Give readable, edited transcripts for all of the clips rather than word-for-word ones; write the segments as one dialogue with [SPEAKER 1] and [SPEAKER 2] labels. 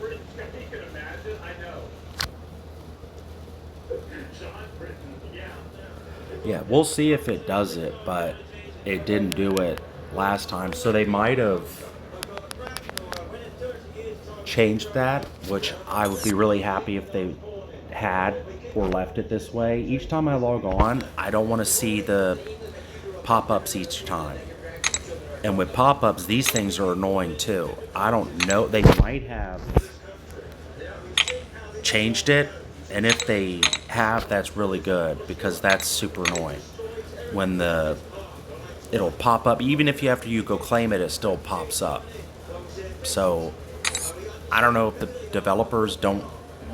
[SPEAKER 1] You can imagine. I know. John Britton. Yeah.
[SPEAKER 2] Yeah, we'll see if it does it, but it didn't do it last time. So they might have changed that, which I would be really happy if they had or left it this way. Each time I log on, I don't want to see the pop-ups each time. And with pop-ups, these things are annoying too. I don't know. They might have changed it, and if they have, that's really good because that's super annoying. When the it'll pop up, even if you after you go claim it, it still pops up. So I don't know if the developers don't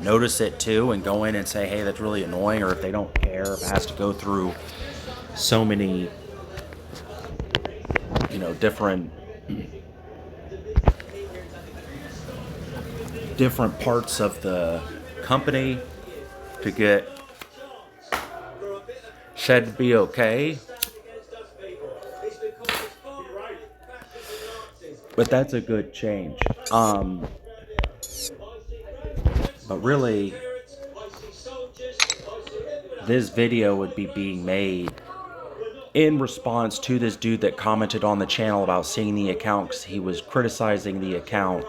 [SPEAKER 2] notice it too and go in and say, hey, that's really annoying, or if they don't care if it has to go through so many, different parts of the company to get said to be okay. But that's a good change. But really, this video would be being made in response to this dude that commented on the channel about seeing the account because he was criticizing the account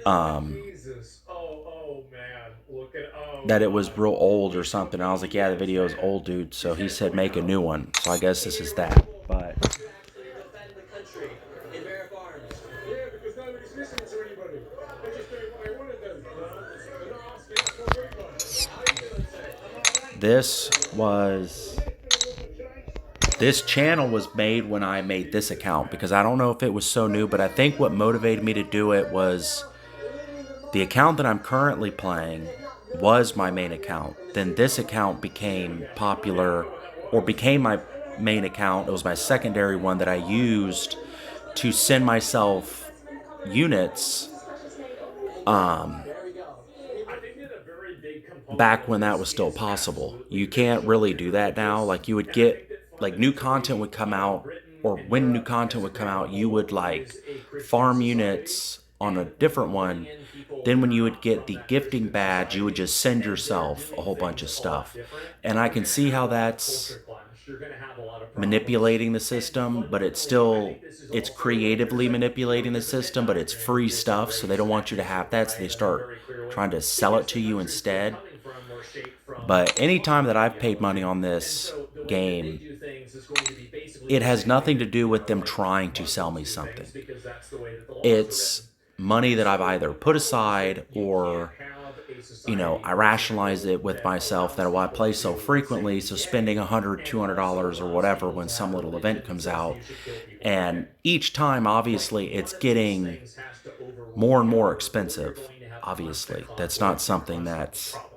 [SPEAKER 1] Jesus. Oh man. Look at. Oh
[SPEAKER 2] that it was
[SPEAKER 1] God.
[SPEAKER 2] real old or something. I was like, yeah, the video is old, dude. So he said make a new one. So I guess this is that. But
[SPEAKER 1] Yeah, because nobody's listening to anybody. They're just doing what they want to do. They're not asking us what we want.
[SPEAKER 2] this was this channel was made when I made this account because I don't know if it was so new, but I think what motivated me to do it was the account that I'm currently playing was my main account. Then this account became popular or became my main account. It was my secondary one that I used to send myself units
[SPEAKER 1] I think that a very big component
[SPEAKER 2] back
[SPEAKER 1] of
[SPEAKER 2] when that was
[SPEAKER 1] this
[SPEAKER 2] still
[SPEAKER 1] is
[SPEAKER 2] possible. You
[SPEAKER 1] absolutely the
[SPEAKER 2] can't really do
[SPEAKER 1] short-term
[SPEAKER 2] that now.
[SPEAKER 1] focus.
[SPEAKER 2] Like you would
[SPEAKER 1] And I think
[SPEAKER 2] get
[SPEAKER 1] that
[SPEAKER 2] like new
[SPEAKER 1] fundamentally,
[SPEAKER 2] content would come out
[SPEAKER 1] Britain
[SPEAKER 2] or
[SPEAKER 1] and
[SPEAKER 2] when new
[SPEAKER 1] Europe
[SPEAKER 2] content
[SPEAKER 1] as a
[SPEAKER 2] would come
[SPEAKER 1] group a
[SPEAKER 2] out, you would
[SPEAKER 1] whole
[SPEAKER 2] like
[SPEAKER 1] is a Christian
[SPEAKER 2] farm
[SPEAKER 1] society.
[SPEAKER 2] units on a
[SPEAKER 1] And
[SPEAKER 2] different
[SPEAKER 1] bringing
[SPEAKER 2] one.
[SPEAKER 1] in people
[SPEAKER 2] Then
[SPEAKER 1] that
[SPEAKER 2] when
[SPEAKER 1] are
[SPEAKER 2] you would
[SPEAKER 1] not
[SPEAKER 2] get
[SPEAKER 1] from
[SPEAKER 2] the
[SPEAKER 1] that
[SPEAKER 2] gifting
[SPEAKER 1] Christian
[SPEAKER 2] badge, you would
[SPEAKER 1] society
[SPEAKER 2] just send
[SPEAKER 1] and they're
[SPEAKER 2] yourself a
[SPEAKER 1] doing
[SPEAKER 2] whole bunch of
[SPEAKER 1] things a lot
[SPEAKER 2] stuff.
[SPEAKER 1] different,
[SPEAKER 2] And I
[SPEAKER 1] you're
[SPEAKER 2] can
[SPEAKER 1] going to
[SPEAKER 2] see
[SPEAKER 1] have
[SPEAKER 2] how
[SPEAKER 1] a lot of
[SPEAKER 2] that's
[SPEAKER 1] culture clash. You're going to have a lot of problems.
[SPEAKER 2] manipulating the
[SPEAKER 1] And
[SPEAKER 2] system, but it's
[SPEAKER 1] fundamentally, I
[SPEAKER 2] still
[SPEAKER 1] think this is
[SPEAKER 2] it's
[SPEAKER 1] also where
[SPEAKER 2] creatively
[SPEAKER 1] there's a
[SPEAKER 2] manipulating the
[SPEAKER 1] different
[SPEAKER 2] system, but it's
[SPEAKER 1] diagram of
[SPEAKER 2] free
[SPEAKER 1] this
[SPEAKER 2] stuff, so they
[SPEAKER 1] race
[SPEAKER 2] don't
[SPEAKER 1] and
[SPEAKER 2] want you to
[SPEAKER 1] ethnicity,
[SPEAKER 2] have that, so they
[SPEAKER 1] right? I mean,
[SPEAKER 2] start
[SPEAKER 1] very clearly,
[SPEAKER 2] trying to sell it
[SPEAKER 1] because the
[SPEAKER 2] to you
[SPEAKER 1] countries they're
[SPEAKER 2] instead.
[SPEAKER 1] coming from were shaped from
[SPEAKER 2] But anytime that
[SPEAKER 1] colonial
[SPEAKER 2] I've paid money
[SPEAKER 1] ideology.
[SPEAKER 2] on
[SPEAKER 1] And
[SPEAKER 2] this
[SPEAKER 1] so the way that they
[SPEAKER 2] game,
[SPEAKER 1] do things is going to be basically
[SPEAKER 2] it
[SPEAKER 1] the
[SPEAKER 2] has
[SPEAKER 1] same way
[SPEAKER 2] nothing to
[SPEAKER 1] that,
[SPEAKER 2] do with them
[SPEAKER 1] like
[SPEAKER 2] trying to sell
[SPEAKER 1] Muslims
[SPEAKER 2] me
[SPEAKER 1] do things
[SPEAKER 2] something.
[SPEAKER 1] because that's the way that the laws are written.
[SPEAKER 2] It's money
[SPEAKER 1] And
[SPEAKER 2] that I've
[SPEAKER 1] so
[SPEAKER 2] either
[SPEAKER 1] the
[SPEAKER 2] put
[SPEAKER 1] problem is that
[SPEAKER 2] aside
[SPEAKER 1] you can't
[SPEAKER 2] or,
[SPEAKER 1] have a society,
[SPEAKER 2] I
[SPEAKER 1] for
[SPEAKER 2] rationalize
[SPEAKER 1] example,
[SPEAKER 2] it with
[SPEAKER 1] that
[SPEAKER 2] myself that
[SPEAKER 1] allows
[SPEAKER 2] well, I
[SPEAKER 1] people
[SPEAKER 2] play so
[SPEAKER 1] to say
[SPEAKER 2] frequently,
[SPEAKER 1] be
[SPEAKER 2] so
[SPEAKER 1] gay
[SPEAKER 2] spending $100,
[SPEAKER 1] and also
[SPEAKER 2] $200 or
[SPEAKER 1] allows
[SPEAKER 2] whatever
[SPEAKER 1] people
[SPEAKER 2] when
[SPEAKER 1] to have
[SPEAKER 2] some
[SPEAKER 1] a
[SPEAKER 2] little event
[SPEAKER 1] religion that
[SPEAKER 2] comes
[SPEAKER 1] says that
[SPEAKER 2] out.
[SPEAKER 1] you should kill people for
[SPEAKER 2] And
[SPEAKER 1] gay.
[SPEAKER 2] each time,
[SPEAKER 1] Like
[SPEAKER 2] obviously, it's
[SPEAKER 1] one of these
[SPEAKER 2] getting
[SPEAKER 1] things has to overrule
[SPEAKER 2] more and
[SPEAKER 1] the
[SPEAKER 2] more
[SPEAKER 1] other, or you're
[SPEAKER 2] expensive.
[SPEAKER 1] going to have constant
[SPEAKER 2] Obviously, that's not
[SPEAKER 1] conflict and
[SPEAKER 2] something
[SPEAKER 1] constant
[SPEAKER 2] that's
[SPEAKER 1] problems.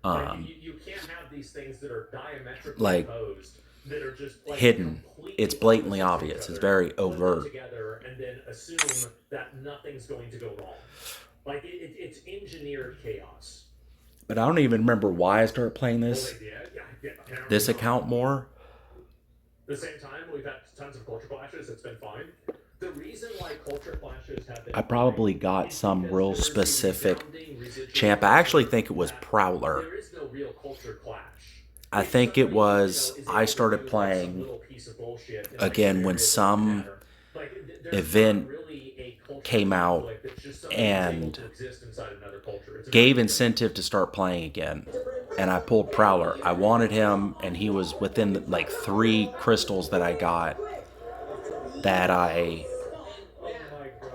[SPEAKER 1] Like you can't have these things that are diametrically
[SPEAKER 2] like
[SPEAKER 1] opposed that are just like
[SPEAKER 2] hidden. It's
[SPEAKER 1] completely
[SPEAKER 2] blatantly
[SPEAKER 1] opposite to each
[SPEAKER 2] obvious. It's
[SPEAKER 1] other,
[SPEAKER 2] very
[SPEAKER 1] put them
[SPEAKER 2] overt.
[SPEAKER 1] together, and then assume that nothing's going to go wrong. Like it's engineered chaos.
[SPEAKER 2] But I don't even remember why I started playing
[SPEAKER 1] Well,
[SPEAKER 2] this
[SPEAKER 1] they did. Yeah,
[SPEAKER 2] this
[SPEAKER 1] apparently not.
[SPEAKER 2] account more.
[SPEAKER 1] At the same time, we've had tons of culture clashes. It's been fine. The reason why culture clashes have been
[SPEAKER 2] I
[SPEAKER 1] fine
[SPEAKER 2] probably got
[SPEAKER 1] is
[SPEAKER 2] some
[SPEAKER 1] because
[SPEAKER 2] real
[SPEAKER 1] there is a
[SPEAKER 2] specific
[SPEAKER 1] resounding residual
[SPEAKER 2] champ. I actually
[SPEAKER 1] culture
[SPEAKER 2] think it was
[SPEAKER 1] that
[SPEAKER 2] Prowler.
[SPEAKER 1] there is no real culture clash.
[SPEAKER 2] I
[SPEAKER 1] If
[SPEAKER 2] think it
[SPEAKER 1] somebody,
[SPEAKER 2] was
[SPEAKER 1] is
[SPEAKER 2] I
[SPEAKER 1] able to
[SPEAKER 2] started
[SPEAKER 1] do like some
[SPEAKER 2] playing
[SPEAKER 1] little piece of bullshit in like some
[SPEAKER 2] again when
[SPEAKER 1] area that doesn't
[SPEAKER 2] some
[SPEAKER 1] matter, like there's not
[SPEAKER 2] event
[SPEAKER 1] really a culture
[SPEAKER 2] came out
[SPEAKER 1] conflict. It's just somebody who's able
[SPEAKER 2] and
[SPEAKER 1] to exist inside another culture. It's a very
[SPEAKER 2] gave
[SPEAKER 1] different thing.
[SPEAKER 2] incentive to start playing again. And I pulled Prowler. I wanted him, and he was within like 3 crystals that I got. That I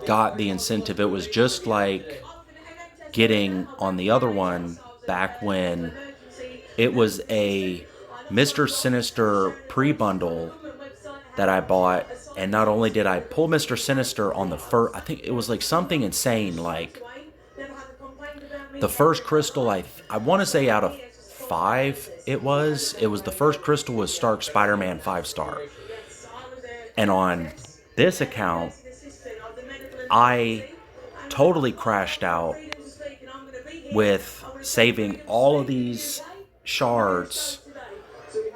[SPEAKER 2] got the incentive. It was just like getting on the other one back when it was a Mr. Sinister pre-bundle that I bought, and not only did I pull Mr. Sinister on the first, I think it was like something insane, like the first crystal I want to say out of 5 it was the first crystal was Stark Spider-Man 5-star. And on this account, I totally crashed out with saving all of these shards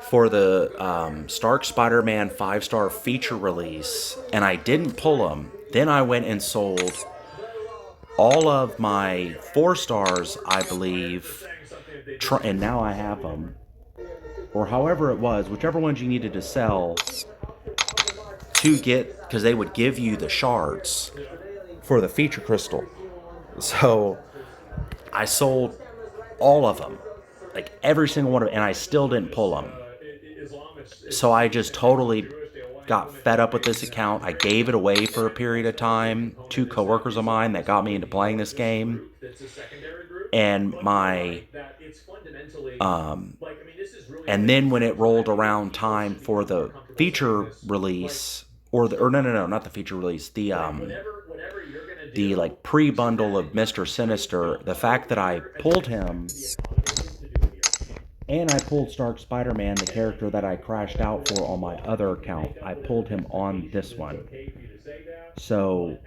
[SPEAKER 2] for the Stark Spider-Man 5-star feature release, and I didn't pull them. Then I went and sold all of my 4 stars, I believe, and now I have them, or however it was, whichever ones you needed to sell to get, because they would give you the shards for the feature crystal. So I sold all of them, like every single one of them, and I still didn't pull them. So I just totally got fed up with this account. I gave it away for a period of time. 2 coworkers of mine that got me into playing this game, and my and then when it rolled around time for the feature release, or no, not the feature release, the like pre-bundle of Mr. Sinister, the fact that I pulled him and I pulled Stark Spider-Man, the character that I crashed out for on my other account, I pulled him on this one. So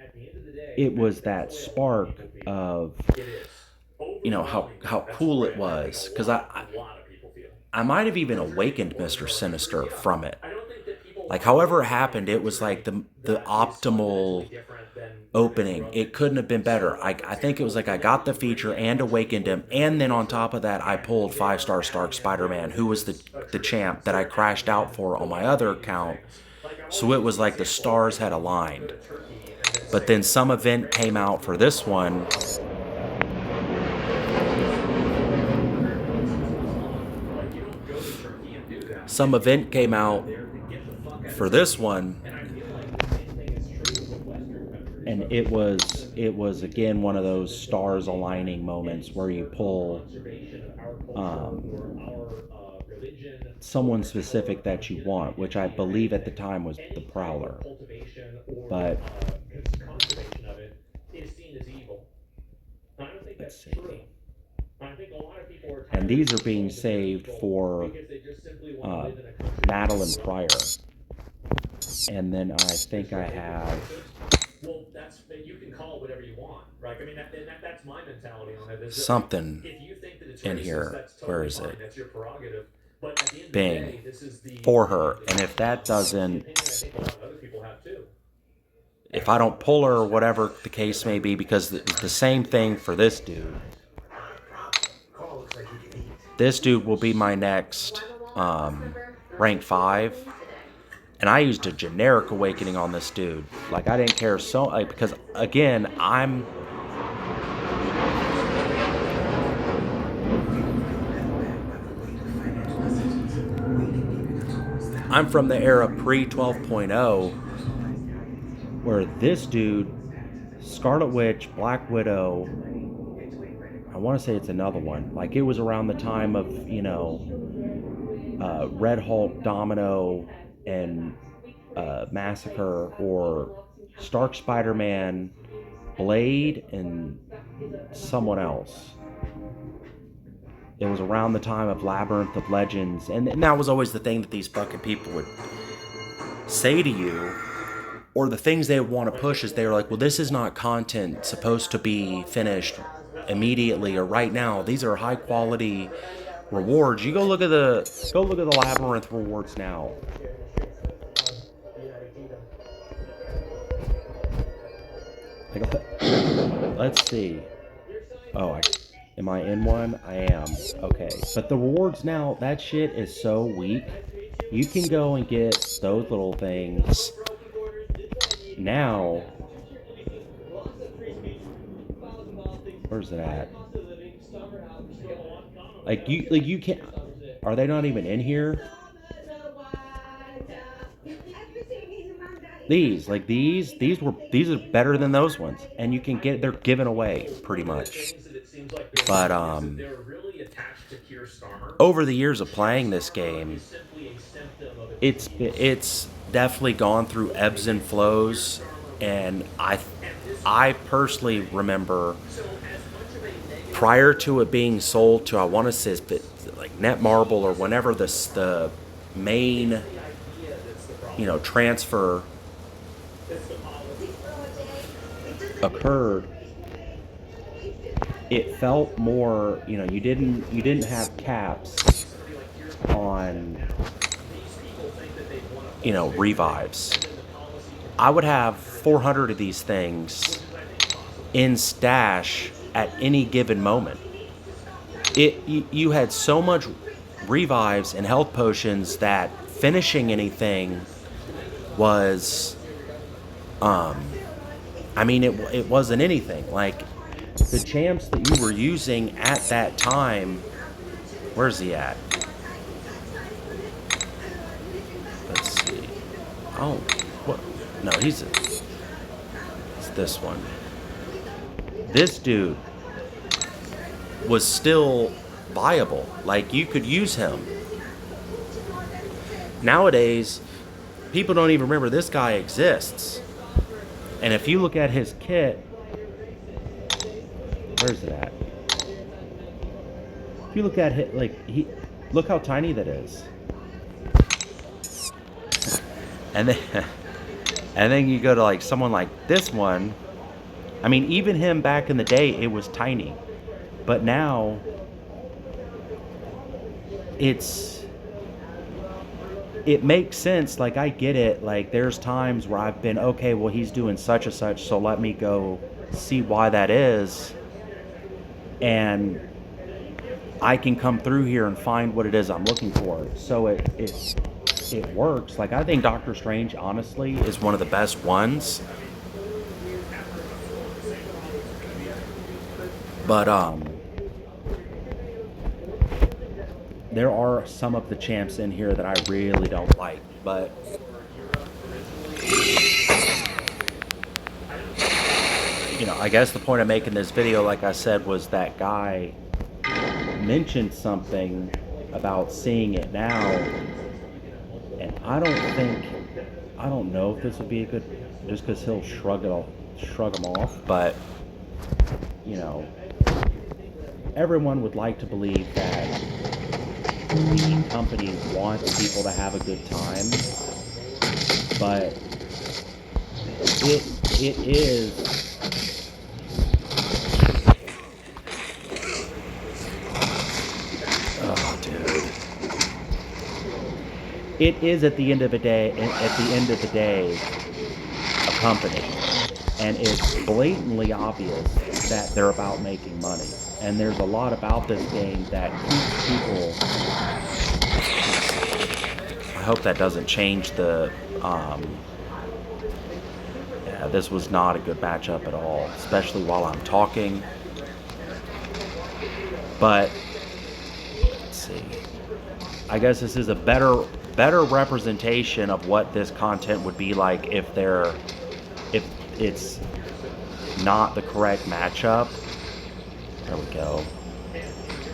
[SPEAKER 2] it was that spark of, how cool it was, because I might have even awakened Mr. Sinister from it. Like, however it happened, it was like the optimal opening. It couldn't have been better. I think it was like I got the feature and awakened him, and then on top of that, I pulled 5-star Stark Spider-Man, who was the champ that I crashed out for on my other account. So it was like the stars had aligned. But then some event came out for this one. Some event came out for this one, and it was again one of those stars aligning moments where you pull someone specific that you want, which I believe at the time was the Prowler. But let's see. And these are being saved for Madeline Pryor. And then I think I have.
[SPEAKER 1] Well, you can call it whatever you want, right? I mean, that's my mentality on it.
[SPEAKER 2] Something
[SPEAKER 1] if you think that it's
[SPEAKER 2] in
[SPEAKER 1] racist,
[SPEAKER 2] here.
[SPEAKER 1] that's totally
[SPEAKER 2] Where is
[SPEAKER 1] fine.
[SPEAKER 2] it?
[SPEAKER 1] That's your prerogative. But at the end of
[SPEAKER 2] Bing.
[SPEAKER 1] the day, this is
[SPEAKER 2] For her. And if that doesn't,
[SPEAKER 1] I think a lot of other people have too.
[SPEAKER 2] if I don't pull her or whatever the case may be, because it's the same thing for this dude. This dude will be my next rank 5. And I used a generic awakening on this dude. Like, I didn't care because again, I'm from the era pre 12.0, where this dude, Scarlet Witch, Black Widow, I want to say it's another one. Like, it was around the time of, Red Hulk, Domino, and Massacre, or Stark Spider-Man, Blade, and someone else. It was around the time of Labyrinth of Legends, and that was always the thing that these fucking people would say to you, or the things they would want to push is they were like, well, this is not content supposed to be finished immediately or right now. These are high quality rewards. You go look at the Labyrinth rewards now. Let's see. Oh, am I in one? I am. Okay. But the rewards now, that shit is so weak. You can go and get those little things now. Where's it at? Like you can't. Are they not even in here? These are better than those ones, and you can they're given away pretty much. But over the years of playing this game, it's definitely gone through ebbs and flows, and I personally remember prior to it being sold to, I want to say like Netmarble or whenever the main transfer occurred, it felt more, you didn't have caps on revives. I would have 400 of these things in stash at any given moment. You had so much revives and health potions that finishing anything was, I mean, it wasn't anything. Like, the champs that you were using at that time, where's he at? Let's see. Oh, what? No, it's this one. This dude was still viable. Like, you could use him. Nowadays, people don't even remember this guy exists. And if you look at his kit, where's it at? If you look at it, like, look how tiny that is. And then you go to like someone like this one. I mean, even him back in the day, it was tiny. But now it makes sense. Like, I get it. Like, there's times where I've been, okay, well, he's doing such and such, so let me go see why that is. And I can come through here and find what it is I'm looking for. So it works. Like, I think Doctor Strange, honestly, is one of the best ones. But there are some of the champs in here that I really don't like. But you know, I guess the point of making this video, like I said, was that guy mentioned something about seeing it now, and I don't know if this would be a good, just because he'll shrug them off, but you know, everyone would like to believe that the company wants people to have a good time, but it is. Oh, dude. It is at the end of the day, a company, and it's blatantly obvious that they're about making money. And there's a lot about this game that keeps people. I hope that doesn't change the. Yeah, this was not a good matchup at all, especially while I'm talking. But let's see. I guess this is a better representation of what this content would be like if it's not the correct matchup. There we go.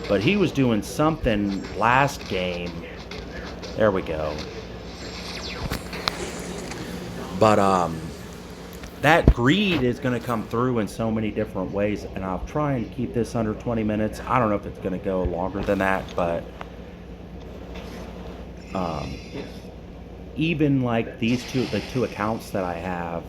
[SPEAKER 2] But he was doing something last game. There we go. But that greed is going to come through in so many different ways, and I'll try and keep this under 20 minutes. I don't know if it's going to go longer than that, but even like the two accounts that I have,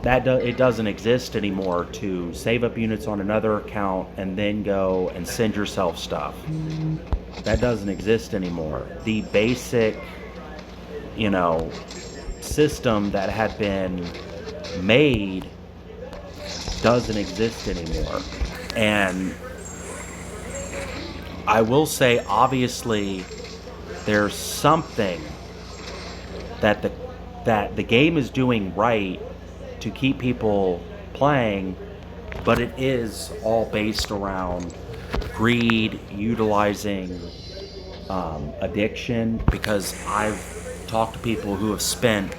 [SPEAKER 2] it doesn't exist anymore to save up units on another account and then go and send yourself stuff. That doesn't exist anymore. The basic, you know, system that had been made doesn't exist anymore. And I will say, obviously, there's something that the game is doing right to keep people playing, but it is all based around greed, utilizing addiction, because I've talked to people who have spent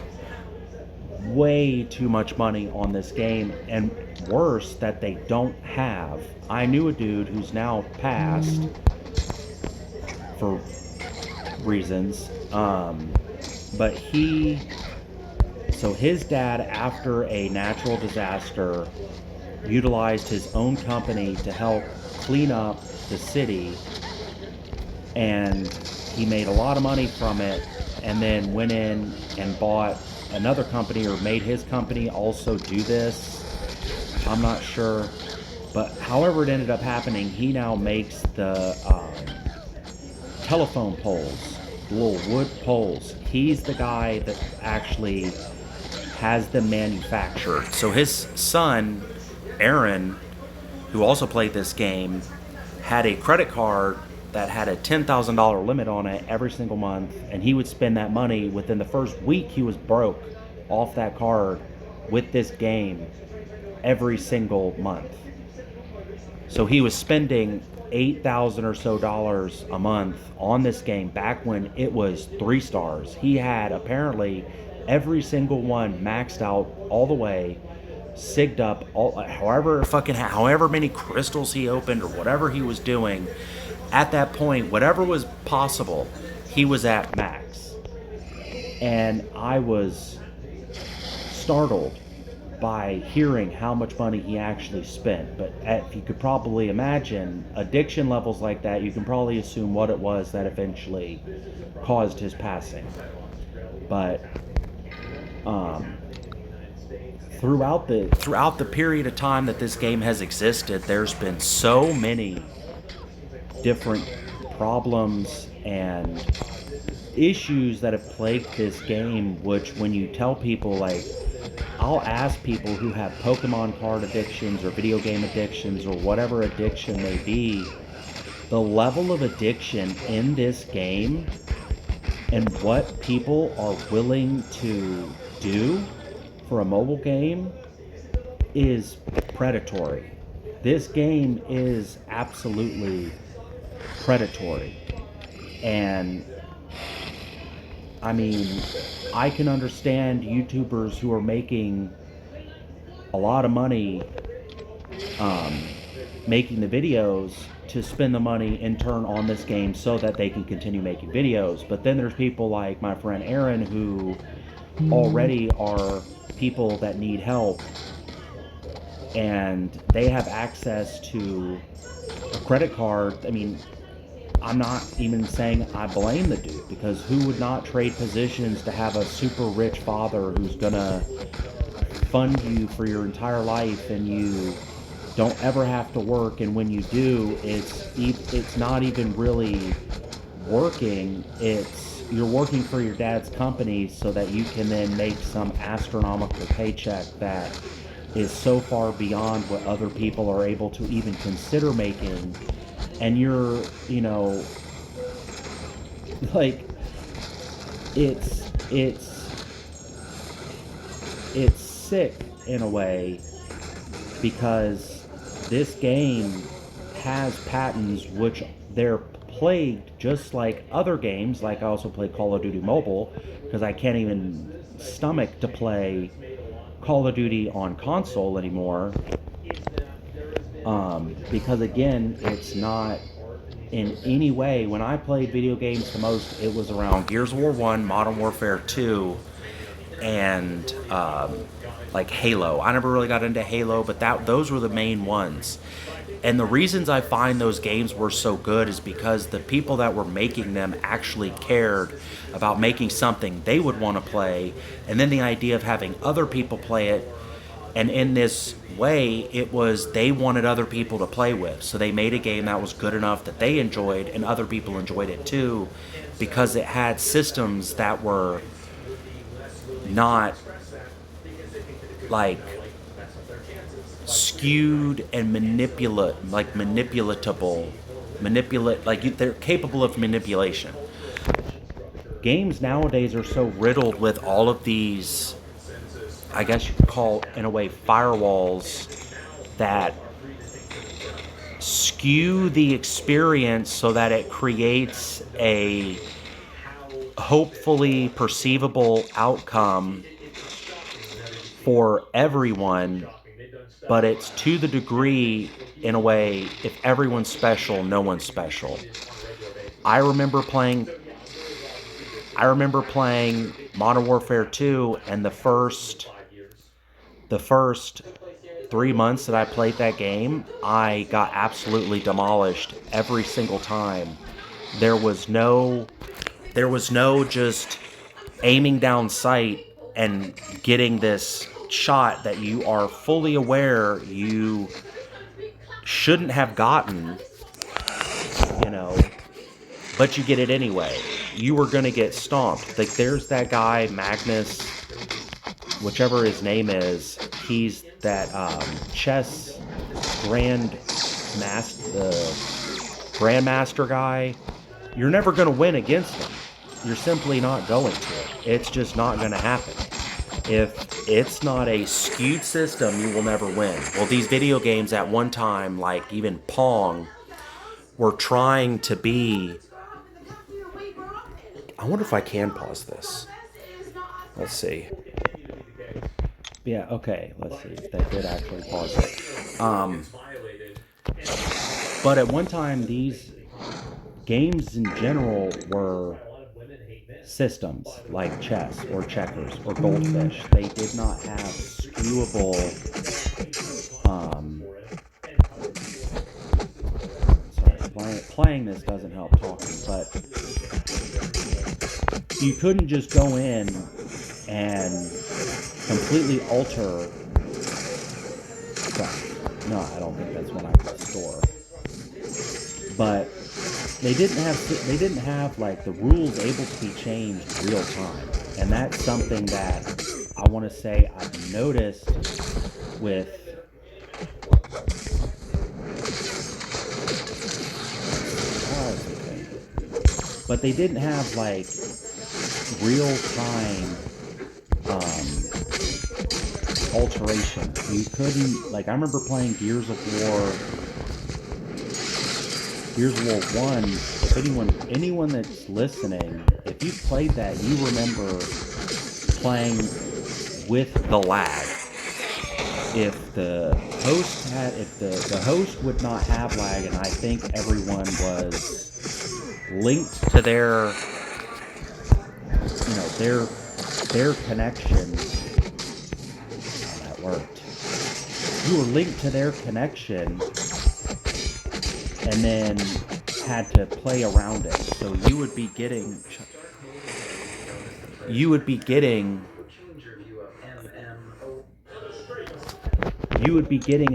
[SPEAKER 2] way too much money on this game, and worse, that they don't have. I knew a dude who's now passed for reasons, but his dad, after a natural disaster, utilized his own company to help clean up the city, and he made a lot of money from it, and then went in and bought another company, or made his company also do this. I'm not sure, but however it ended up happening, he now makes the telephone poles, the little wood poles. He's the guy that actually has them manufactured. So his son, Aaron, who also played this game, had a credit card that had a $10,000 limit on it every single month, and he would spend that money. Within the first week, he was broke off that card with this game every single month. So he was spending $8,000 or so a month on this game back when it was 3 stars. He had apparently every single one maxed out all the way, sigged up, however many crystals he opened or whatever he was doing. At that point, whatever was possible, he was at max. And I was startled by hearing how much money he actually spent. But if you could probably imagine addiction levels like that, you can probably assume what it was that eventually caused his passing. But throughout the period of time that this game has existed, there's been so many different problems and issues that have plagued this game, which when you tell people, like, I'll ask people who have Pokemon card addictions or video game addictions or whatever addiction may be, the level of addiction in this game and what people are willing to do for a mobile game is predatory. This game is absolutely predatory. And I mean, I can understand YouTubers who are making a lot of money making the videos to spend the money in turn on this game so that they can continue making videos. But then there's people like my friend Aaron who already are people that need help, and they have access to a credit card. I mean, I'm not even saying I blame the dude, because who would not trade positions to have a super rich father who's gonna fund you for your entire life, and you don't ever have to work, and when you do, it's not even really working. You're working for your dad's company so that you can then make some astronomical paycheck that is so far beyond what other people are able to even consider making. And you're, like, it's sick in a way, because this game has patterns which they're plagued just like other games. Like, I also play Call of Duty Mobile because I can't even stomach to play Call of Duty on console anymore, because again, it's not in any way. When I played video games the most, it was around Gears of War 1, Modern Warfare 2, and like Halo. I never really got into Halo, but those were the main ones. And the reasons I find those games were so good is because the people that were making them actually cared about making something they would want to play, and then the idea of having other people play it. And in this way, it was they wanted other people to play with. So they made a game that was good enough that they enjoyed and other people enjoyed it too, because it had systems that were not like skewed and they're capable of manipulation. Games nowadays are so riddled with all of these, I guess you could call, in a way, firewalls that skew the experience so that it creates a hopefully perceivable outcome for everyone, but it's to the degree, in a way, if everyone's special, no one's special. I remember playing Modern Warfare 2, and the first 3 months that I played that game, I got absolutely demolished every single time. There was no just aiming down sight and getting this shot that you are fully aware you shouldn't have gotten, but you get it anyway. You were going to get stomped. Like, there's that guy, Magnus, whichever his name is, he's that chess grandmaster guy. You're never going to win against him. You're simply not going to. It's just not going to happen. If it's not a skewed system, you will never win. Well, these video games at one time, like even Pong, were trying to be... I wonder if I can pause this. Let's see. Yeah, okay. Let's see if they did actually pause it. But at one time, these games in general were systems like chess or checkers or goldfish. They did not have skewable playing this doesn't help talking, but you couldn't just go in and completely alter. No, I don't think that's one I could store. But they didn't have like the rules able to be changed real time, and that's something that I want to say I've noticed with but they didn't have like real time alteration. You couldn't, like, I remember playing Gears of War 1. If anyone that's listening, if you played that, you remember playing with the lag. If the host would not have lag, and I think everyone was linked to their connection. Oh, that worked. You were linked to their connection and then had to play around it. So you would be getting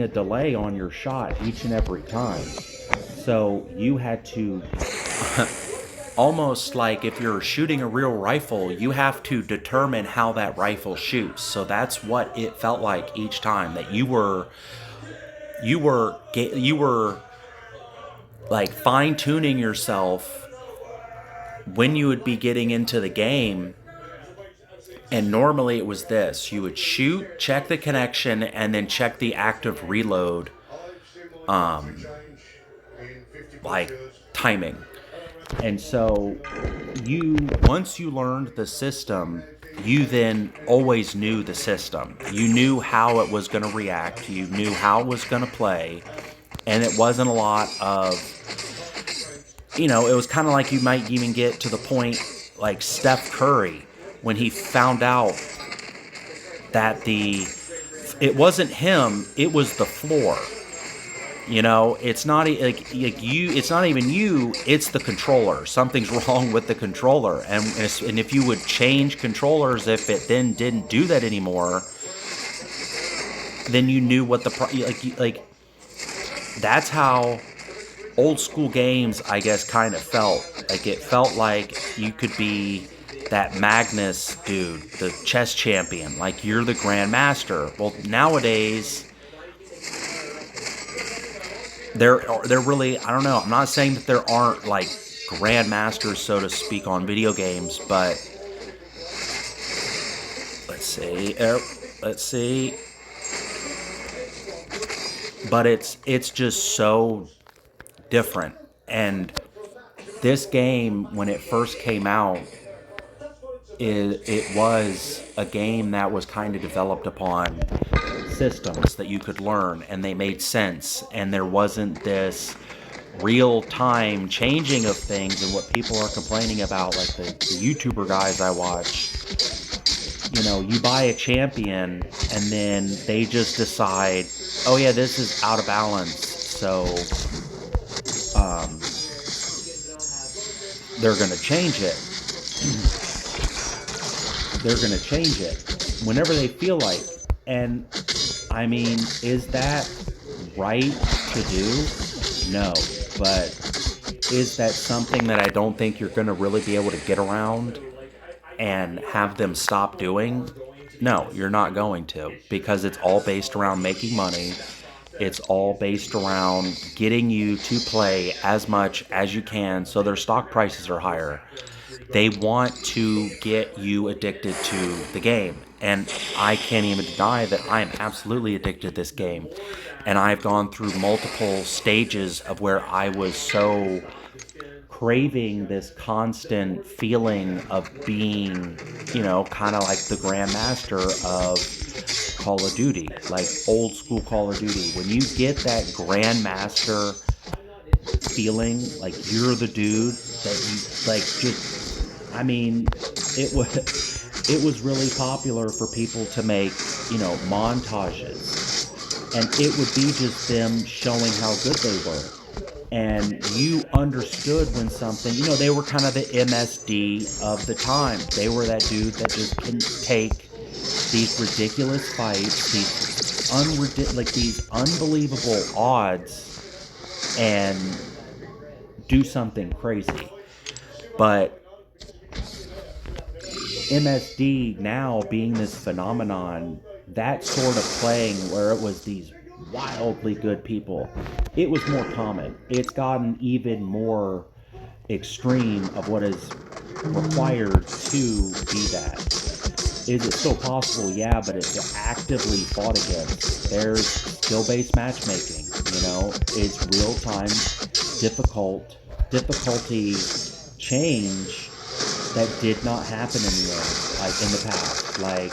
[SPEAKER 2] a delay on your shot each and every time. So you had to almost like if you're shooting a real rifle, you have to determine how that rifle shoots. So that's what it felt like each time, that you were like fine-tuning yourself when you would be getting into the game. And normally it was this: you would shoot, check the connection, and then check the active reload like timing. And so once you learned the system, you then always knew the system. You knew how it was going to react. You knew how it was going to play. And it wasn't a lot of, it was kind of like you might even get to the point like Steph Curry when he found out that it wasn't him, it was the floor. It's not like you. It's not even you. It's the controller. Something's wrong with the controller, and if you would change controllers, if it then didn't do that anymore, then you knew what the that's how old school games, I guess, kind of felt. Like it felt like you could be that Magnus dude, the chess champion. Like you're the grandmaster. Well, nowadays. They're really, I don't know, I'm not saying that there aren't like grandmasters, so to speak, on video games, but let's see, but it's just so different. And this game, when it first came out, it was a game that was kind of developed upon systems that you could learn, and they made sense, and there wasn't this real-time changing of things. And what people are complaining about, like the YouTuber guys I watch, you buy a champion and then they just decide, oh yeah, this is out of balance, so they're gonna change it. Whenever they feel like. And I mean, is that right to do? No. But is that something that I don't think you're going to really be able to get around and have them stop doing? No, you're not going to, because it's all based around making money. It's all based around getting you to play as much as you can so their stock prices are higher. They want to get you addicted to the game. And I can't even deny that I am absolutely addicted to this game. And I've gone through multiple stages of where I was so craving this constant feeling of being, kind of like the grandmaster of Call of Duty, like old school Call of Duty. When you get that grandmaster feeling, like you're the dude that you like, just, I mean, it was really popular for people to make, montages, and it would be just them showing how good they were. And you understood when something, they were kind of the MSD of the time. They were that dude that just can take these ridiculous fights, these unbelievable odds, and do something crazy. But MSD now being this phenomenon, that sort of playing where it was these wildly good people, it was more common. It's gotten even more extreme of what is required to be that. Is it still possible? Yeah, but it's actively fought against. There's skill-based matchmaking. It's real-time difficulty change that did not happen in the past. Like,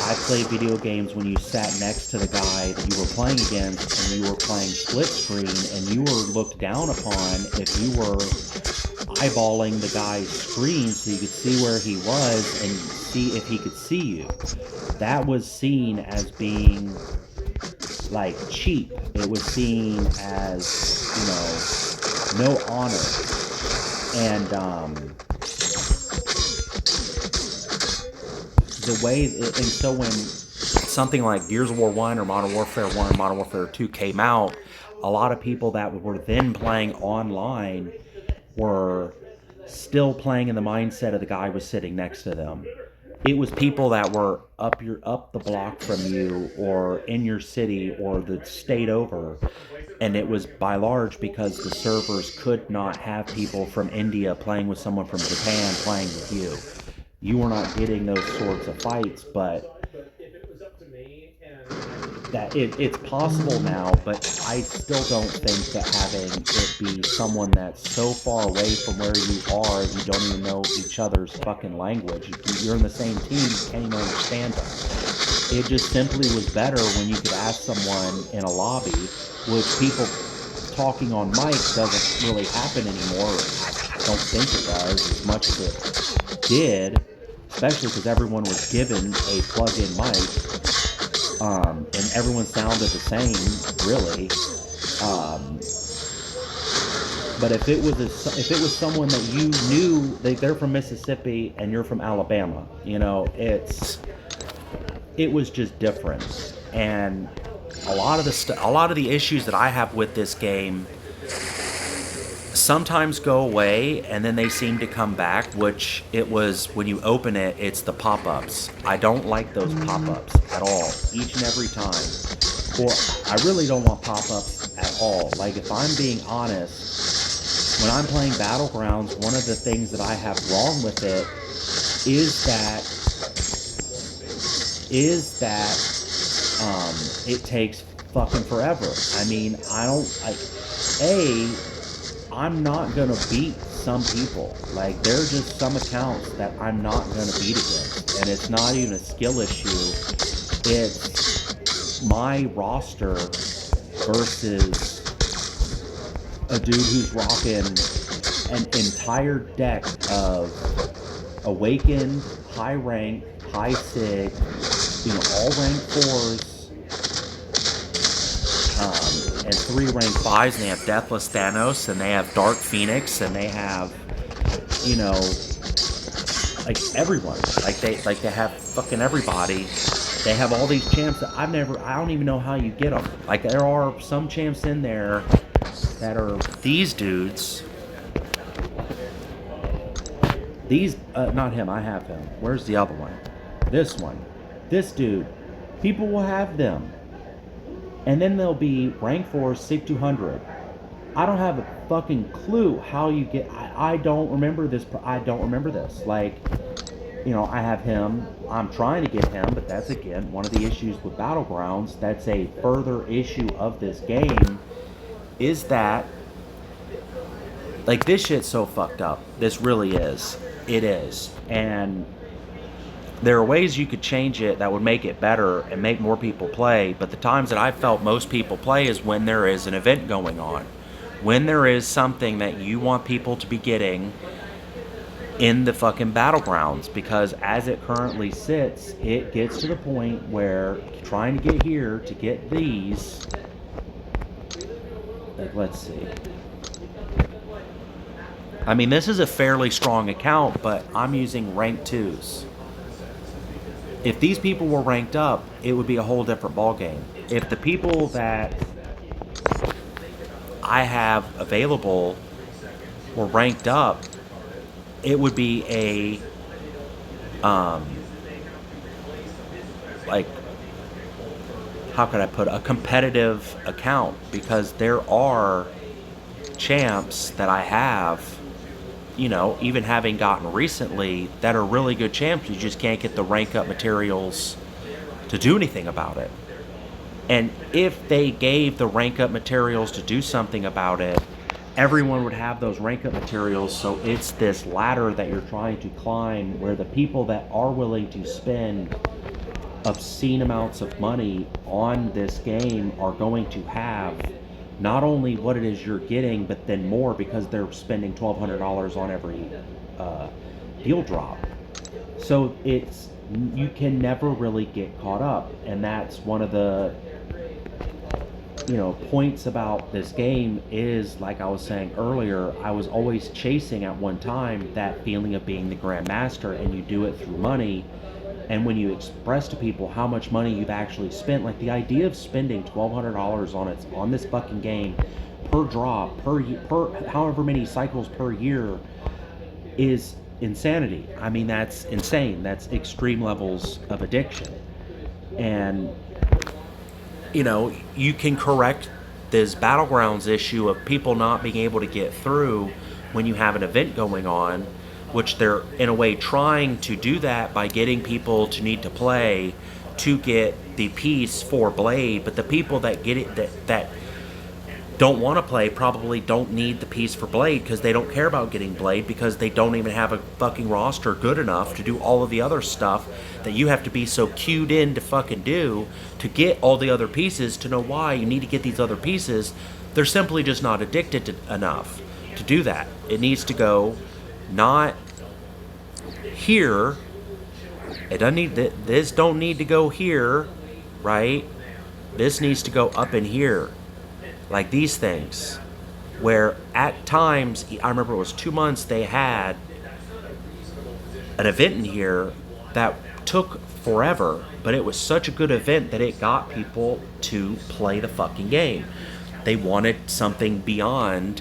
[SPEAKER 2] I played video games when you sat next to the guy that you were playing against, and you were playing split screen, and you were looked down upon if you were eyeballing the guy's screen so you could see where he was and see if he could see you. That was seen as being like cheap. It was seen as, no honor. And the way, and so when something like Gears of War 1 or Modern Warfare 1 or Modern Warfare 2 came out, a lot of people that were then playing online were still playing in the mindset of the guy was sitting next to them. It was people that were up the block from you or in your city or the state over, and it was by large because the servers could not have people from India playing with someone from Japan playing with you. You were not getting those sorts of fights, but that it's possible now, but I still don't think that having it be someone that's so far away from where you are, you don't even know each other's fucking language. You're in the same team, you can't even understand them. It just simply was better when you could ask someone in a lobby, which people talking on mic doesn't really happen anymore. I don't think it does as much as it did, especially because everyone was given a plug-in mic. And everyone sounded the same, really. But if it was someone that you knew, they're from Mississippi and you're from Alabama, it was just different. And a lot of the issues that I have with this game sometimes go away and then they seem to come back, which it was when you open it, it's the pop-ups. I don't like those pop-ups at all, each and every time. Or I really don't want pop-ups at all. Like, if I'm being honest, when I'm playing Battlegrounds, one of the things that I have wrong with it is that it takes fucking forever. I mean, I don't like I'm not gonna beat some people. Like, there are just some accounts that I'm not gonna beat against, and it's not even a skill issue. It's my roster versus a dude who's rocking an entire deck of Awakened, high rank, high sig, all rank 4s, and 3 rank 5s, and they have Deathless Thanos, and they have Dark Phoenix, and they have, like, everyone. Like they have fucking everybody. They have all these champs that I don't even know how you get them. Like, there are some champs in there that are these dudes. Not him, I have him. Where's the other one? This one. this dude. People will have them. And then they'll be rank 4, sig 200. I don't have a fucking clue how you get. I don't remember this. I don't remember this. Like, you know, I have him. I'm trying to get him, but that's again one of the issues with Battlegrounds. That's a further issue of this game. Is that, like, this shit's so fucked up. This really is. It is. And there are ways you could change it that would make it better and make more people play, but the times that I've felt most people play is when there is an event going on. When there is something that you want people to be getting in the fucking Battlegrounds, because as it currently sits, it gets to the point where trying to get here to get these, like, let's see. I mean, this is a fairly strong account, but I'm using rank 2s. If these people were ranked up, it would be a whole different ballgame. If the people that I have available were ranked up, it would be a, like, how could I put it? A competitive account, because there are champs that I have, you know, even having gotten recently, that are really good champs. You just can't get the rank up materials to do anything about it. And if they gave the rank up materials to do something about it, everyone would have those rank up materials. So it's this ladder that you're trying to climb, where the people that are willing to spend obscene amounts of money on this game are going to have not only what it is you're getting, but then more, because they're spending $1,200 on every deal drop. So it's, you can never really get caught up, and that's one of the, you know, points about this game is, like I was saying earlier, I was always chasing at one time that feeling of being the Grandmaster, and you do it through money. And when you express to people how much money you've actually spent, like the idea of spending $1,200 on this fucking game per drop, per however many cycles per year, is insanity. I mean, that's insane. That's extreme levels of addiction. And, you know, you can correct this Battlegrounds issue of people not being able to get through when you have an event going on, which they're in a way trying to do that by getting people to need to play to get the piece for Blade. But the people that get it, that don't want to play, probably don't need the piece for Blade, because they don't care about getting Blade, because they don't even have a fucking roster good enough to do all of the other stuff that you have to be so cued in to fucking do to get all the other pieces, to know why you need to get these other pieces. They're simply just not addicted to enough to do that. It needs to go not here. It doesn't need this. Don't need to go here, right? This needs to go up in here, like these things. Where at times, I remember it was 2 months, they had an event in here that took forever, but it was such a good event that it got people to play the fucking game. They wanted something beyond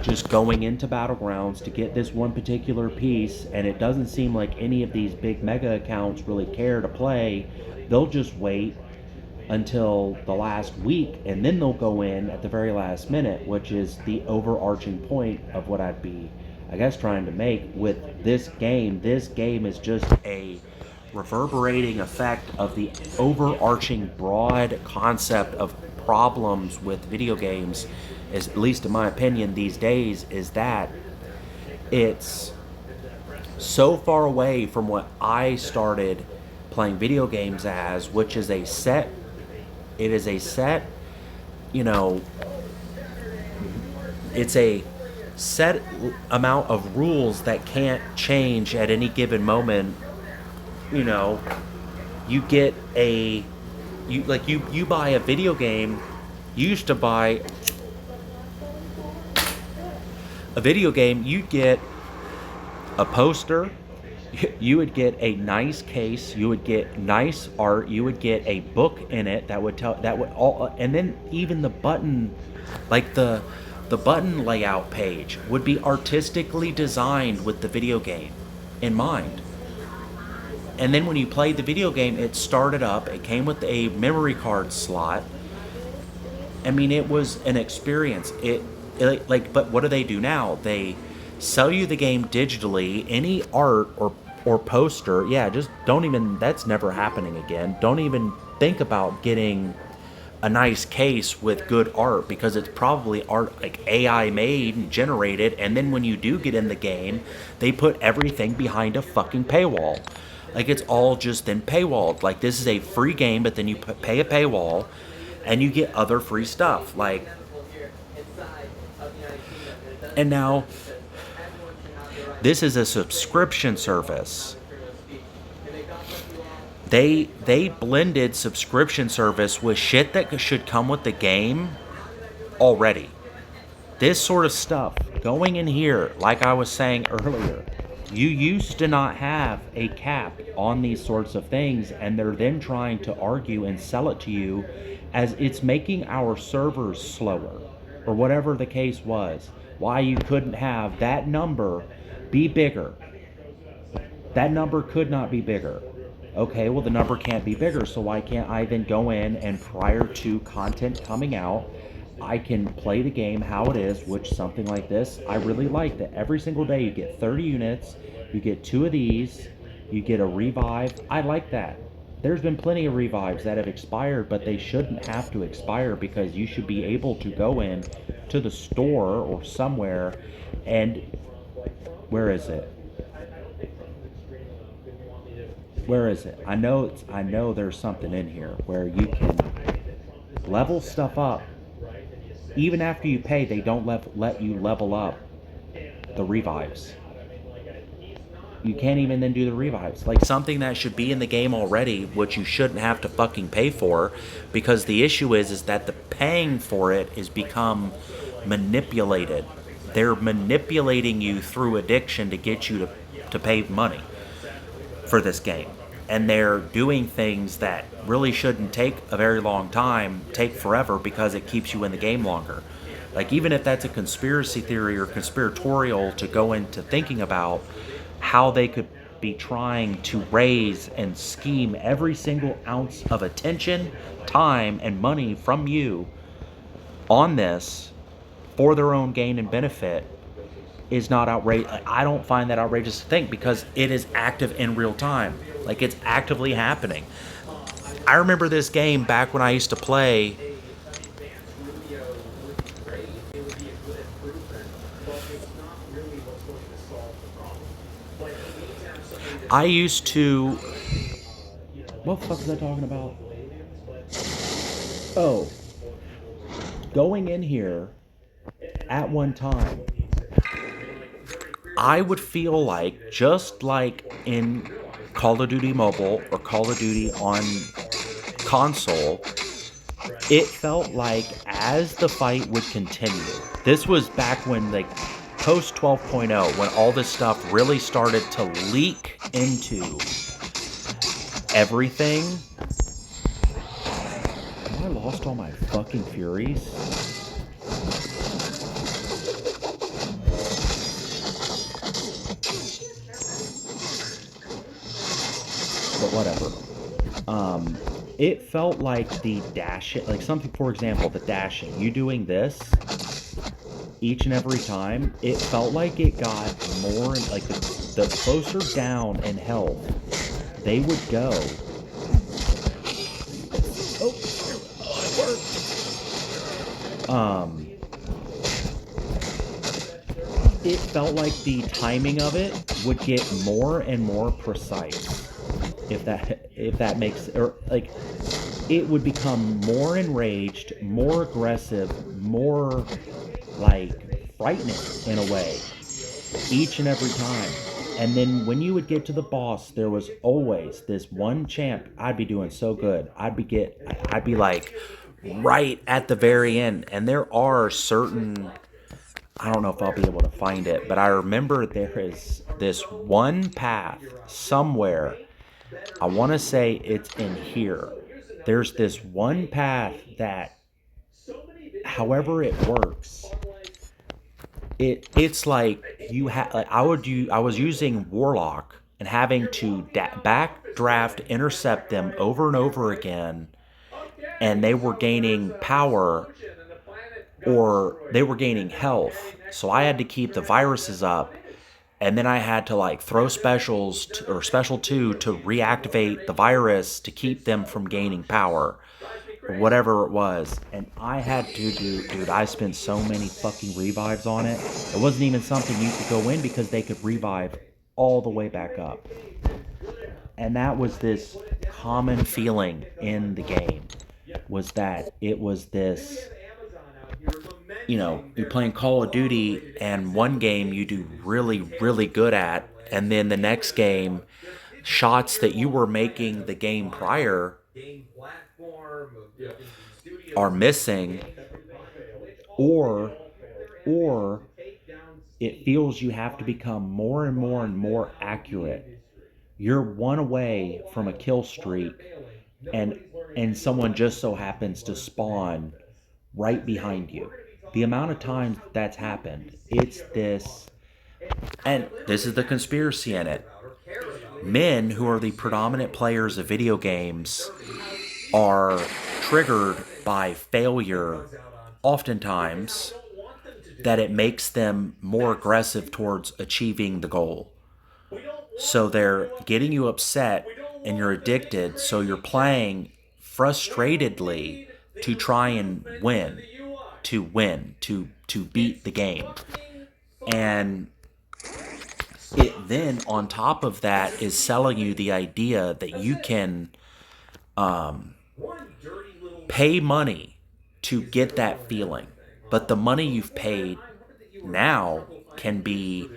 [SPEAKER 2] just going into Battlegrounds to get this one particular piece, and it doesn't seem like any of these big mega accounts really care to play. They'll just wait until the last week, and then they'll go in at the very last minute, which is the overarching point of what I'd be, I guess, trying to make with this game. This game is just a reverberating effect of the overarching broad concept of problems with video games, is, at least in my opinion these days, is that it's so far away from what I started playing video games as, which is a set, it is a set, you know, it's a set amount of rules that can't change at any given moment. You know, you get a, you buy a video game. You used to buy a video game, you get a poster, you would get a nice case, you would get nice art, you would get a book in it that would tell, that would all, and then even the button, like the button layout page would be artistically designed with the video game in mind. And then when you played the video game, it started up. It came with a memory card slot. I mean, it was an experience. But what do they do now? They sell you the game digitally. Any art or poster, yeah, just don't even. That's never happening again. Don't even think about getting a nice case with good art, because it's probably art like AI made and generated. And then when you do get in the game, they put everything behind a fucking paywall. Like, it's all just then paywalled. Like, this is a free game, but then you pay a paywall and you get other free stuff. Like, and now this is a subscription service. They blended subscription service with shit that should come with the game already. This sort of stuff going in here, like I was saying earlier, you used to not have a cap on these sorts of things, and they're then trying to argue and sell it to you as it's making our servers slower, or whatever the case was. Why you couldn't have that number be bigger. That number could not be bigger. Okay, well, the number can't be bigger, so why can't I then go in and prior to content coming out, I can play the game how it is, which something like this, I really like that every single day you get 30 units, you get 2 of these, you get a revive. I like that. There's been plenty of revives that have expired, but they shouldn't have to expire, because you should be able to go in to the store or somewhere and, where is it? Where is it? I know there's something in here where you can level stuff up. Even after you pay, they don't let you level up the revives. You can't even then do the revives. Like, something that should be in the game already, which you shouldn't have to fucking pay for, because the issue is that the paying for it is become manipulated. They're manipulating you through addiction to get you to pay money for this game. And they're doing things that really shouldn't take a very long time, take forever, because it keeps you in the game longer. Like, even if that's a conspiracy theory or conspiratorial to go into thinking about how they could be trying to raise and scheme every single ounce of attention, time, and money from you on this for their own gain and benefit, is not outrageous. I don't find that outrageous to think, because it is active in real time. Like, it's actively happening. I remember this game back when I used to play. I used to. What the fuck was I talking about? Oh. Going in here at one time, I would feel like, just like in Call of Duty Mobile or Call of Duty on console, it felt like as the fight would continue. This was back when, like, post 12.0, when all this stuff really started to leak into everything. Have I lost all my fucking Furies? But whatever. It felt like the dashing, like something, for example, the dashing. You doing this each and every time, it felt like it got more, like the closer down in health they would go. Oh, it worked. It felt like the timing of it would get more and more precise. If that makes, or like, it would become more enraged, more aggressive, more like frightening in a way each and every time. And then when you would get to the boss, there was always this one champ. I'd be doing so good. I'd be like right at the very end. And there are certain, I don't know if I'll be able to find it, but I remember there is this one path somewhere. I want to say it's in here. There's this one path that, however it works, it's like you have. I was using Warlock and having to back draft intercept them over and over again, and they were gaining power or they were gaining health. So I had to keep the viruses up, and then I had to like throw specials or special 2 to reactivate the virus to keep them from gaining power or whatever it was. And I had to do, dude, I spent so many fucking revives on it. It wasn't even something you could go in because they could revive all the way back up. And that was this common feeling in the game, was that it was this, you're playing Call of Duty and one game you do really, really good at, and then the next game, shots that you were making the game prior are missing, or or it feels you have to become more and more and more accurate. You're one away from a kill streak, and someone just so happens to spawn right behind you. The amount of times that's happened, it's this, and this is the conspiracy in it. Men who are the predominant players of video games are triggered by failure oftentimes, that it makes them more aggressive towards achieving the goal. So they're getting you upset and you're addicted, so you're playing frustratedly to try and win, to beat the game. And it then on top of that is selling you the idea that you can pay money to get that feeling, but the money you've paid now can be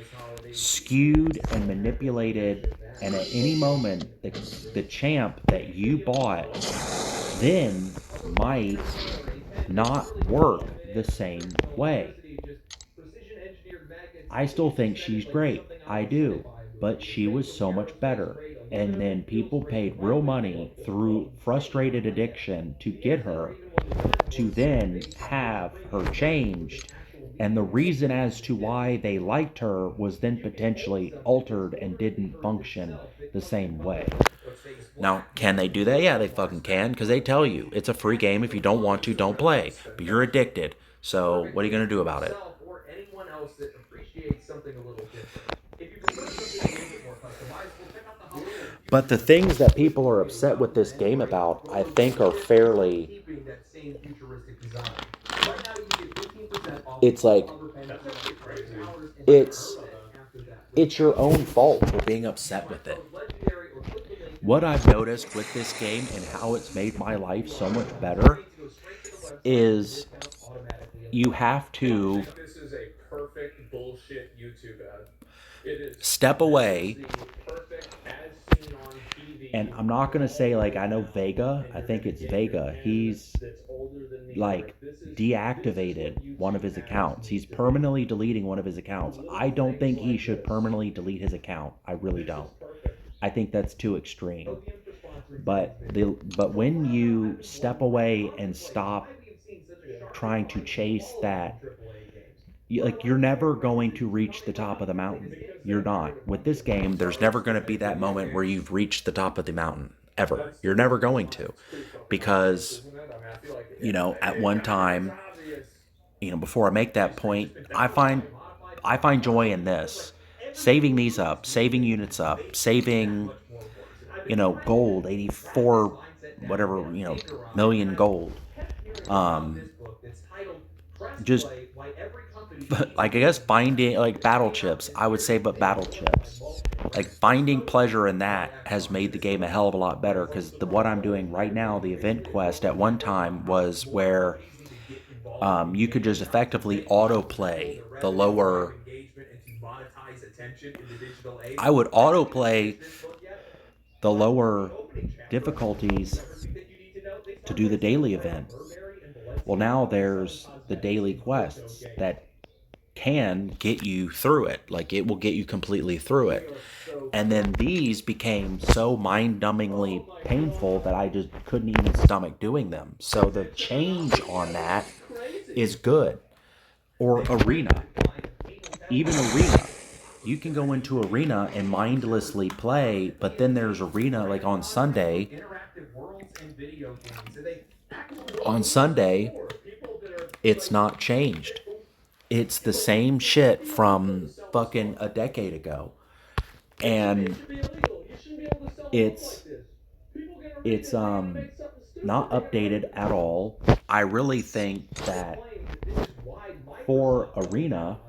[SPEAKER 2] skewed and manipulated, and at any moment the champ that you bought then might not work the same way. I still think she's great, I do, but she was so much better. And then people paid real money through frustrated addiction to get her, to then have her changed. And the reason as to why they liked her was then potentially altered and didn't function the same way. Now, can they do that? Yeah, they fucking can, because they tell you it's a free game. If you don't want to, don't play. But you're addicted. So what are you going to do about it? But the things that people are upset with this game about, I think, are fairly. It's like it's your own fault for being upset with it. What I've noticed with this game and how it's made my life so much better is you have to step away. And I'm not going to say, like, I know Vega, I think it's Vega. He's like deactivated one of his accounts. He's permanently deleting one of his accounts. I don't think he should permanently delete his account. I really don't. I think that's too extreme. But when you step away and stop trying to chase that, you're never going to reach the top of the mountain. You're not. With this game, there's never going to be that moment where you've reached the top of the mountain. Ever. You're never going to. Because, at one time, before I make that point, I find joy in this. Saving these up, saving units up, saving, gold, 84, whatever, million gold. Just, like, I guess finding, like, battle chips, I would say, but battle chips. Like, finding pleasure in that has made the game a hell of a lot better, because what I'm doing right now, the event quest, at one time was where you could just effectively autoplay the lower. I would autoplay the lower difficulties to do the daily event. Well, now there's the daily quests that can get you through it. Like, it will get you completely through it. And then these became so mind-numbingly painful that I just couldn't even stomach doing them. So the change on that is good. Or arena. Even arena. you can go into arena and mindlessly play, but then there's arena like on Sunday. On Sunday, it's not changed. It's the same shit from fucking a decade ago. And it's not updated at all. I really think that for arena,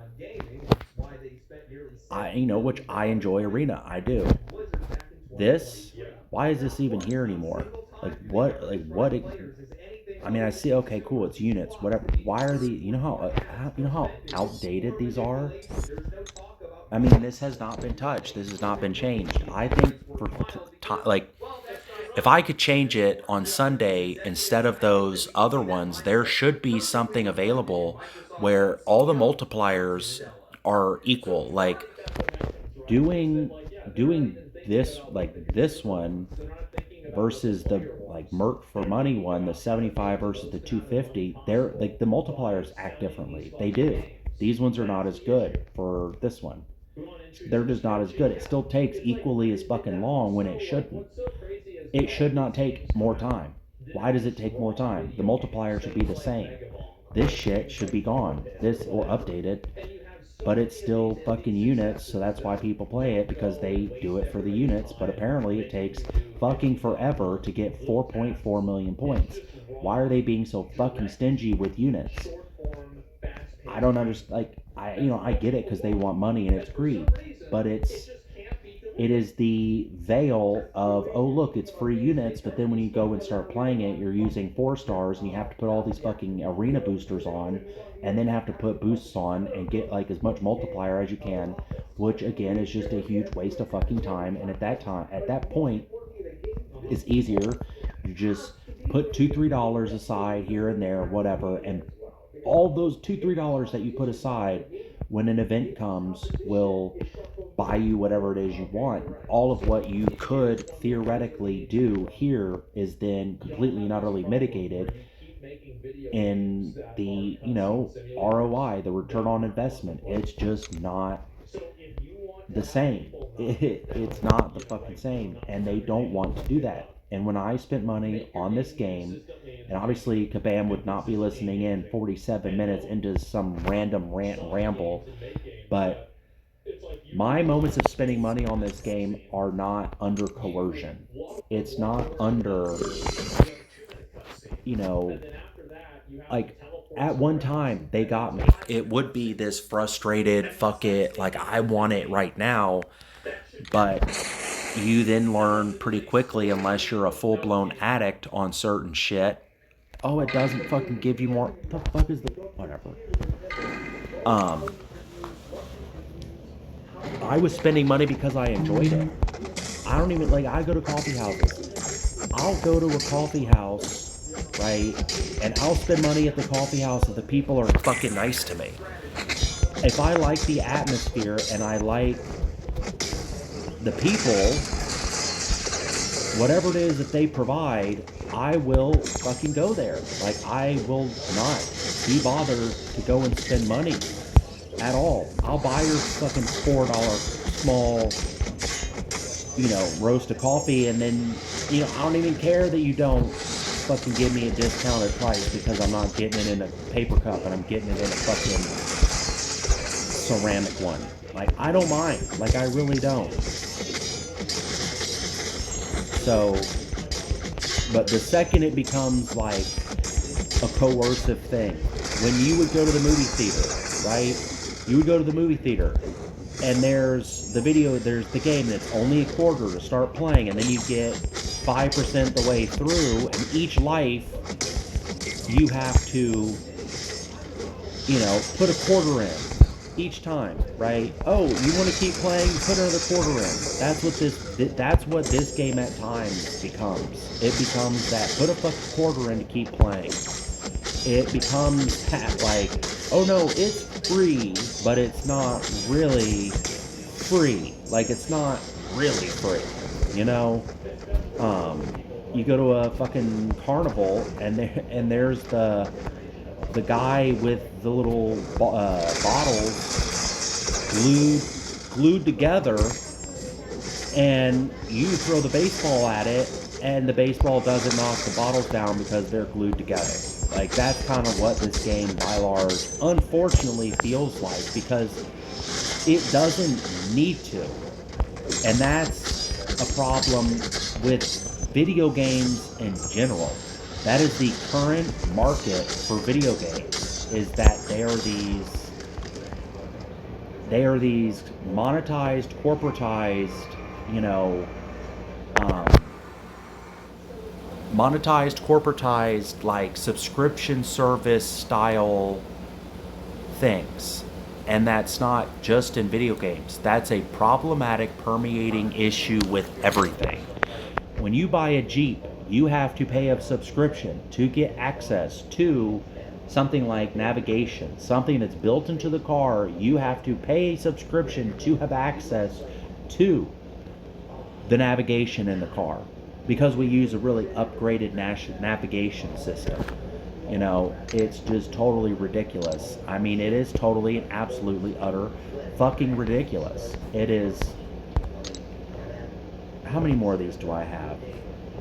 [SPEAKER 2] which I enjoy arena, I do. This, why is this even here anymore? What? I mean, I see. Okay, cool. It's units, whatever. Why are these? You know how outdated these are. I mean, this has not been touched. This has not been changed. I think if I could change it on Sunday instead of those other ones, there should be something available where all the multipliers are equal. Like doing this, like this one versus the like Merc for Money one, the 75 versus the 250. They're like the multipliers act differently. They do. These ones are not as good for this one. They're just not as good. It still takes equally as fucking long when it shouldn't. It should not take more time. Why does it take more time? The multiplier should be the same. This shit should be gone. This or updated, but it's still fucking units, so that's why people play it, because they do it for the units. But apparently it takes fucking forever to get 4.4 million points. Why are they being so fucking stingy with units? I don't understand. Like, I get it because they want money and it's greed, but it is the veil of, oh look, it's free units, but then when you go and start playing it, you're using 4 stars and you have to put all these fucking arena boosters on, and then have to put boosts on and get like as much multiplier as you can, which again is just a huge waste of fucking time. And at that point, it's easier to just put $2-3 aside here and there, whatever, and all those $2-3 that you put aside when an event comes will buy you whatever it is you want. All of what you could theoretically do here is then completely and utterly mitigated in the ROI, the return on investment. It's just not the same. It's not the fucking same, and they don't want to do that. And when I spent money on this game, and obviously Kabam would not be listening in 47 minutes into some random rant and ramble, but my moments of spending money on this game are not under coercion. It's not under, like, at one time they got me. It would be this frustrated, fuck it, like I want it right now, but you then learn pretty quickly, unless you're a full-blown addict on certain shit, oh, it doesn't fucking give you more. What the fuck is the whatever? I was spending money because I enjoyed it. I don't even I go to coffee houses. I'll go to a coffee house, right? And I'll spend money at the coffee house if the people are fucking nice to me. If I like the atmosphere and I like the people, whatever it is that they provide, I will fucking go there. Like, I will not be bothered to go and spend money at all. I'll buy your fucking $4 small, roast of coffee, and then, I don't even care that you don't fucking give me a discounted price, because I'm not getting it in a paper cup and I'm getting it in a fucking ceramic one. Like, I don't mind. Like, I really don't. So, but the second it becomes like a coercive thing, when you would go to the movie theater, right? You would go to the movie theater, and there's the game that's only a quarter to start playing, and then you get 5% the way through, and each life you have to, put a quarter in each time, right? Oh, you want to keep playing? Put another quarter in. That's what this game at times becomes. It becomes that, put a fucking quarter in to keep playing. It becomes that, like, oh no, it's free, but it's not really free. Like, it's not really free, you go to a fucking carnival, and there's the guy with the little bottles glued glued together, and you throw the baseball at it, and the baseball doesn't knock the bottles down because they're glued together. Like, that's kind of what this game, by large, unfortunately feels like, because it doesn't need to. And that's a problem with video games in general. That is the current market for video games, is that they are these monetized, corporatized, you know, um, like subscription service style things. And that's not just in video games. That's a problematic, permeating issue with everything. When you buy a Jeep, you have to pay a subscription to get access to something like navigation, something that's built into the car. You have to pay a subscription to have access to the navigation in the car, because we use a really upgraded navigation system. You know, it's just totally ridiculous. I mean, it is totally and absolutely utter fucking ridiculous. It is. How many more of these do I have?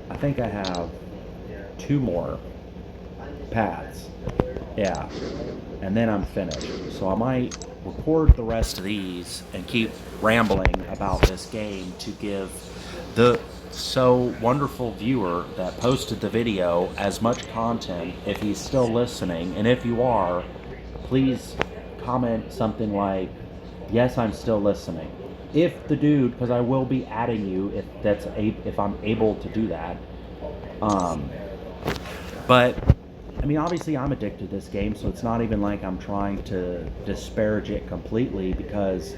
[SPEAKER 2] I think I have 2 more paths. Yeah. And then I'm finished. So I might record the rest of these and keep rambling about this game to give the so wonderful viewer that posted the video as much content, if he's still listening. And if you are, please comment something like, yes, I'm still listening. If the dude, because I will be adding you if I'm able to do that. But I mean, obviously I'm addicted to this game, so it's not even like I'm trying to disparage it completely, because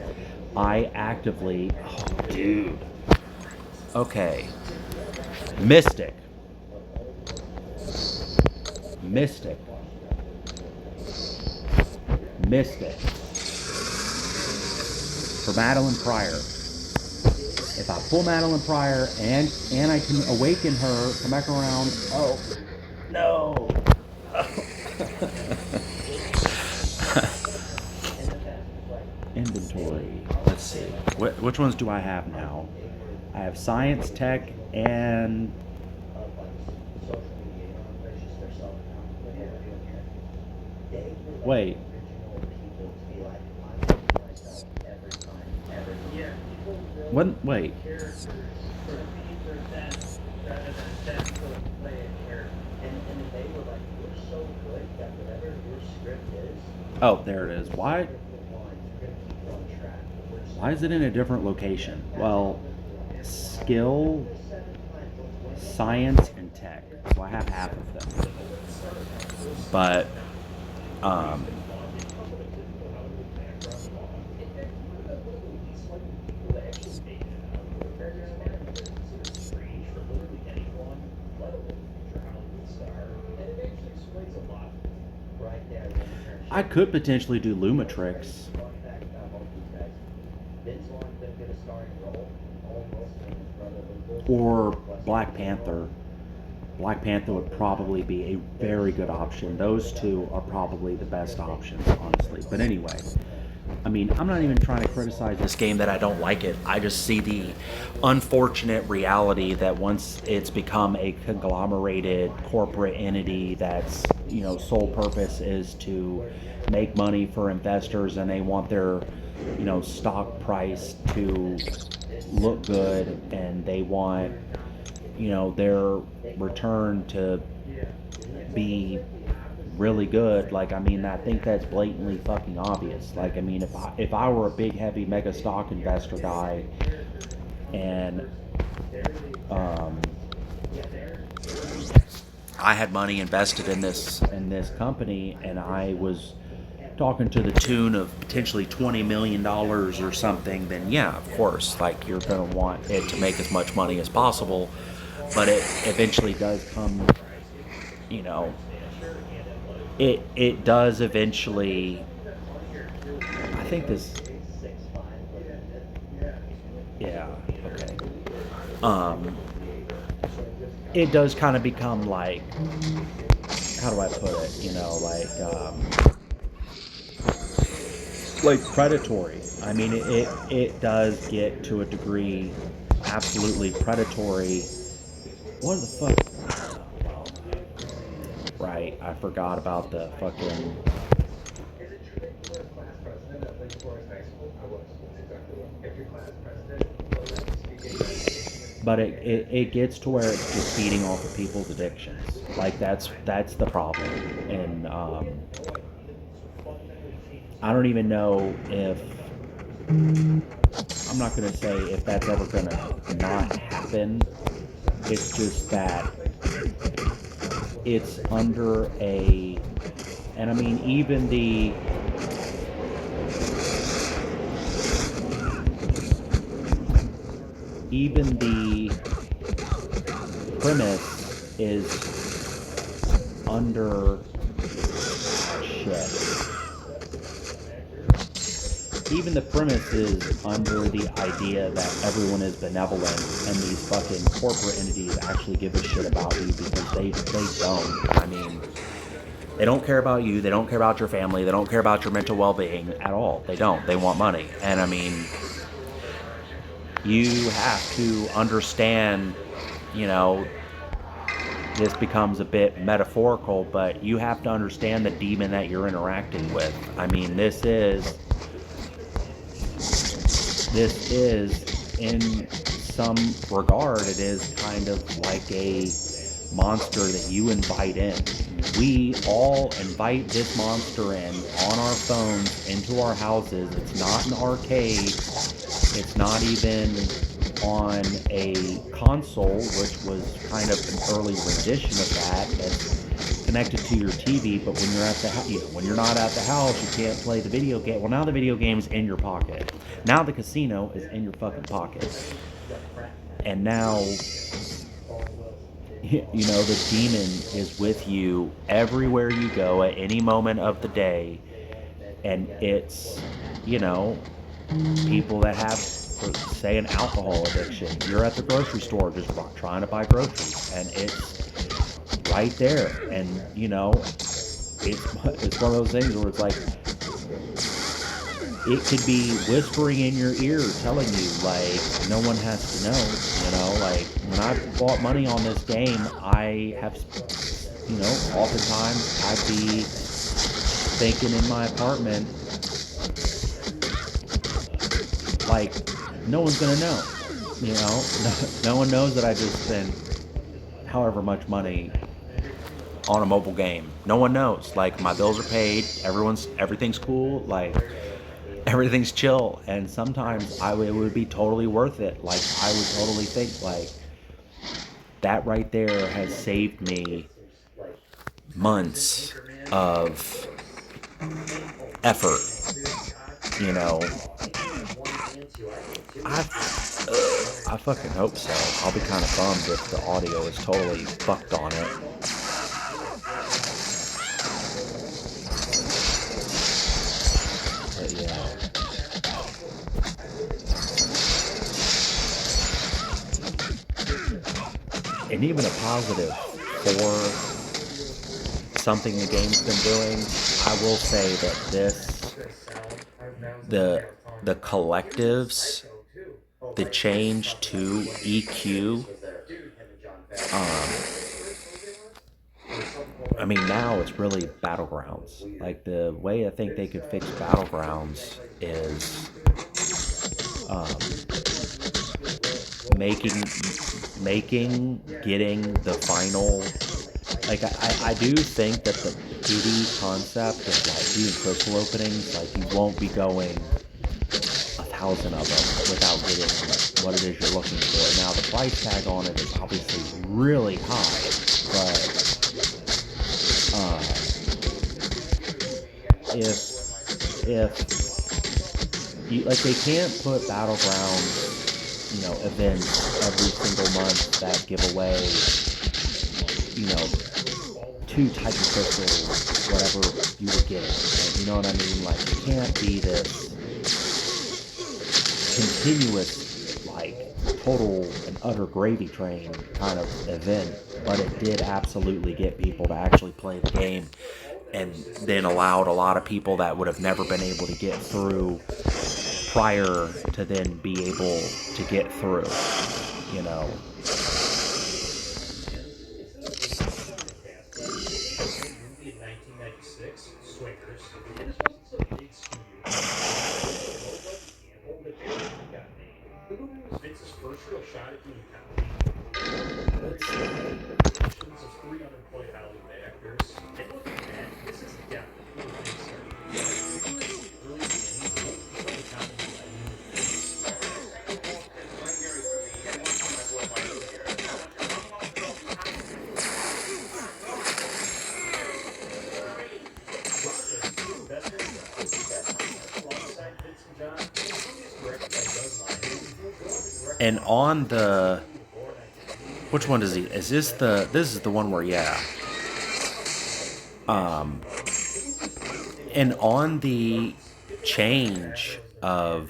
[SPEAKER 2] I actively... Oh, dude. Okay. Mystic. For Madeline Pryor. If I pull Madeline Pryor and I can awaken her, come back around. Oh, no. Inventory. Let's see. Which ones do I have now? I have science, tech, and... Wait. Wait. Oh, there it is. Why is it in a different location? Well, skill, science, and tech. So I have half of them. But, I could potentially do Lumatrix. Or Black Panther. Black Panther would probably be a very good option. Those two are probably the best options, honestly. But anyway, I mean, I'm not even trying to criticize this game that I don't like it. I just see the unfortunate reality that once it's become a conglomerated corporate entity that's, you know, sole purpose is to make money for investors, and they want their, you know, stock price to look good, and they want, you know, their return to be really good. Like, I mean, I think that's blatantly fucking obvious. Like, I mean, if I were a big, heavy, mega stock investor guy, and I had money invested in this company, and I was talking to the tune of potentially $20 million or something, then yeah, of course, like, you're going to want it to make as much money as possible. But it eventually does come, you know, it does eventually, I think this, yeah, okay. It does kind of become like, how do I put it, you know, like, like predatory. I mean, it does get to a degree absolutely predatory. What the fuck? Right, I forgot about the fucking. But it gets to where it's just feeding off of people's addictions. Like that's the problem. And I don't even know if I'm not gonna say if that's ever gonna not happen. It's just that it's under a, and I mean even the premise is under shit. Even the premise is under the idea that everyone is benevolent and these fucking corporate entities actually give a shit about you because they don't. I mean, they don't care about you. They don't care about your family. They don't care about your mental well-being at all. They don't. They want money. And I mean, you have to understand, you know, this becomes a bit metaphorical, but you have to understand the demon that you're interacting with. I mean, this is in some regard, it is kind of like a monster that you invite in. We all invite this monster in on our phones into our houses. It's not an arcade. It's not even on a console, which was kind of an early rendition of that. That's connected to your TV, but when you're at the when you're not at the house, you can't play the video game. Well, now the video game's in your pocket. Now the casino is in your fucking pocket, and now the demon is with you everywhere you go at any moment of the day, and it's people that have, say, an alcohol addiction. You're at the grocery store just trying to buy groceries, and it's right there. And it's one of those things where it's like it could be whispering in your ear, telling you like no one has to know. Like when I bought money on this game, I have, oftentimes I'd be thinking in my apartment, like, no one's gonna know. No one knows that I just spent however much money on a mobile game. No one knows. Like, my bills are paid. Everything's cool. Like, everything's chill. And sometimes it would be totally worth it. Like, I would totally think like that right there has saved me months of effort. I fucking hope so. I'll be kind of bummed if the audio is totally fucked on it. But yeah. And even a positive for something the game's been doing, I will say that the collectives, the change to EQ, I mean, now it's really Battlegrounds. Like, the way I think they could fix Battlegrounds is getting the final. Like, I do think that the PD concept of like doing crystal openings, like, you won't be going 1,000 of them without getting what it is you're looking for. Now, the price tag on it is obviously really high, but if you, like, they can't put Battlegrounds events every single month that give away 2 Titan crystals, whatever you were getting. Right? You know what I mean? Like, it can't be this continuous, like, total and utter gravy train kind of event, but it did absolutely get people to actually play the game and then allowed a lot of people that would have never been able to get through prior to then be able to get through, you know.
[SPEAKER 1] Movie in 1996, Swingers, and this wasn't some big studio. Low budget gamble that barely got made. The movie was Vince's first real shot at doing comedy. Productions of three unemployed Hollywood actors. And looking back, this is definitely where things started. Early beginnings of the comedy
[SPEAKER 2] And on the, which one does he? Is this the? This is the one where, yeah. And on the change of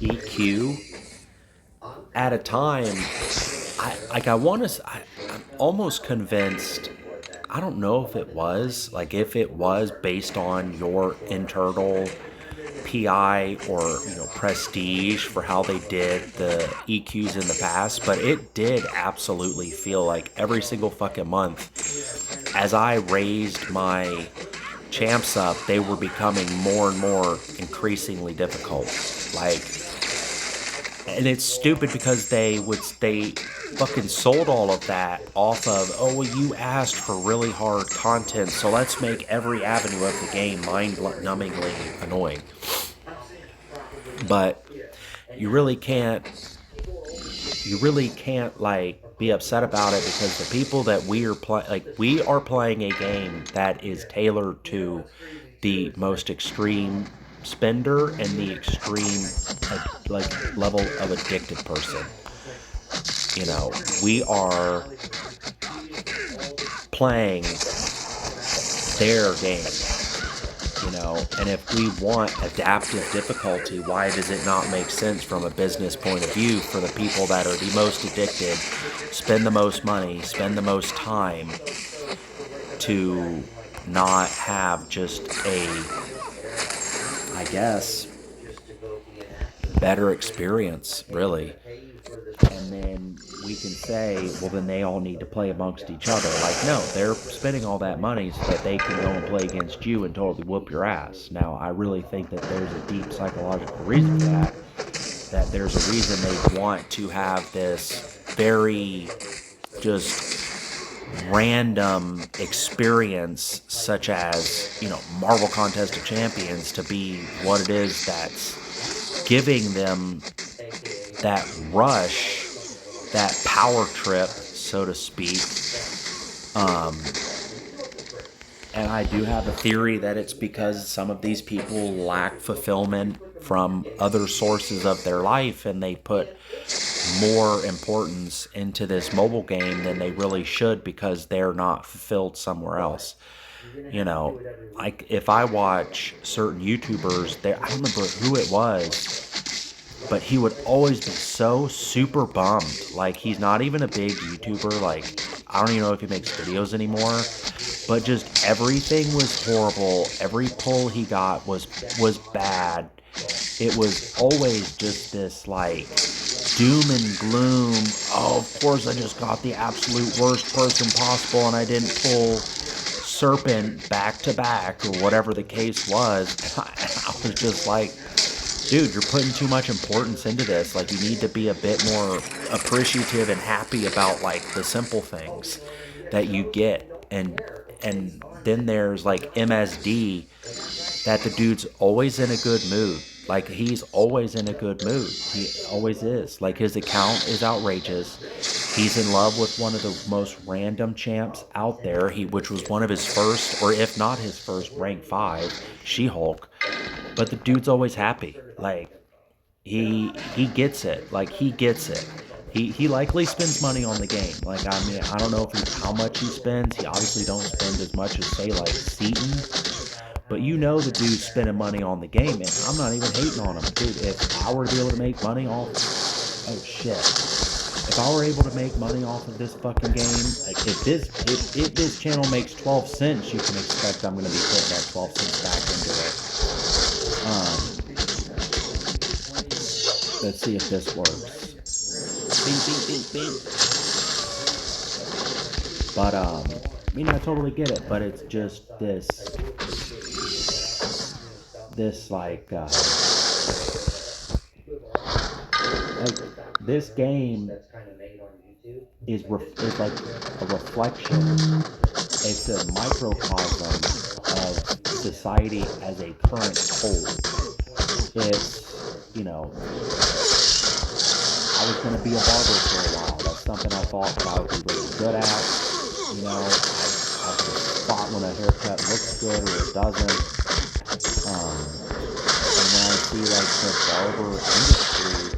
[SPEAKER 2] EQ at a time, I want to. I'm almost convinced. I don't know if it was if it was based on your internal PI or prestige for how they did the EQs in the past, but it did absolutely feel like every single fucking month as I raised my champs up, they were becoming more and more increasingly difficult. And it's stupid because they fucking sold all of that off of, oh well, you asked for really hard content, so let's make every avenue of the game mind-numbingly annoying. But you really can't be upset about it, because the people that we are we are playing a game that is tailored to the most extreme spender and the extreme level of addicted person. We are playing their game. And if we want adaptive difficulty, why does it not make sense from a business point of view for the people that are the most addicted, spend the most money, spend the most time, to not have just I guess, better experience, really? And then we can say, well, then they all need to play amongst each other. No, they're spending all that money so that they can go and play against you and totally whoop your ass. Now, I really think that there's a deep psychological reason for that. That there's a reason they want to have this very just random experience, such as, Marvel Contest of Champions, to be what it is that's giving them that rush, that power trip, so to speak. And I do have a theory that it's because some of these people lack fulfillment from other sources of their life, and they put more importance into this mobile game than they really should, because they're not fulfilled somewhere else. If I watch certain YouTubers, I don't remember who it was, but he would always be so super bummed. He's not even a big YouTuber. I don't even know if he makes videos anymore. But just everything was horrible. Every pull he got was bad. It was always just this doom and gloom. Oh, of course I just got the absolute worst person possible, and I didn't pull Serpent back to back, or whatever the case was. I was just dude, you're putting too much importance into this. You need to be a bit more appreciative and happy about the simple things that you get. And then there's MSD, that the dude's always in a good mood. He's always in a good mood. He always is. His account is outrageous. He's in love with one of the most random champs out there, which was one of his first, or if not his first, rank 5, She-Hulk. But the dude's always happy. He gets it. He gets it. He likely spends money on the game. I don't know how much he spends. He obviously don't spend as much as, say, Seaton. But the dude's spending money on the game, and I'm not even hating on him. Dude, if I were to be able to make money off... Oh, shit. if I were able to make money off of this fucking game, like if this channel makes 12 cents, you can expect I'm gonna be putting that 12 cents back into it. Let's see if this works. Bing, bing, bing, bing. But I mean, I totally get it. But it's just this like this game is like a reflection. It's a microcosm of society as a current whole. It's, you know, I was going to be a barber for a while. That's something I thought that I would be really good at. You know, I can spot when a haircut looks good or it doesn't. And when I see like the barber industry,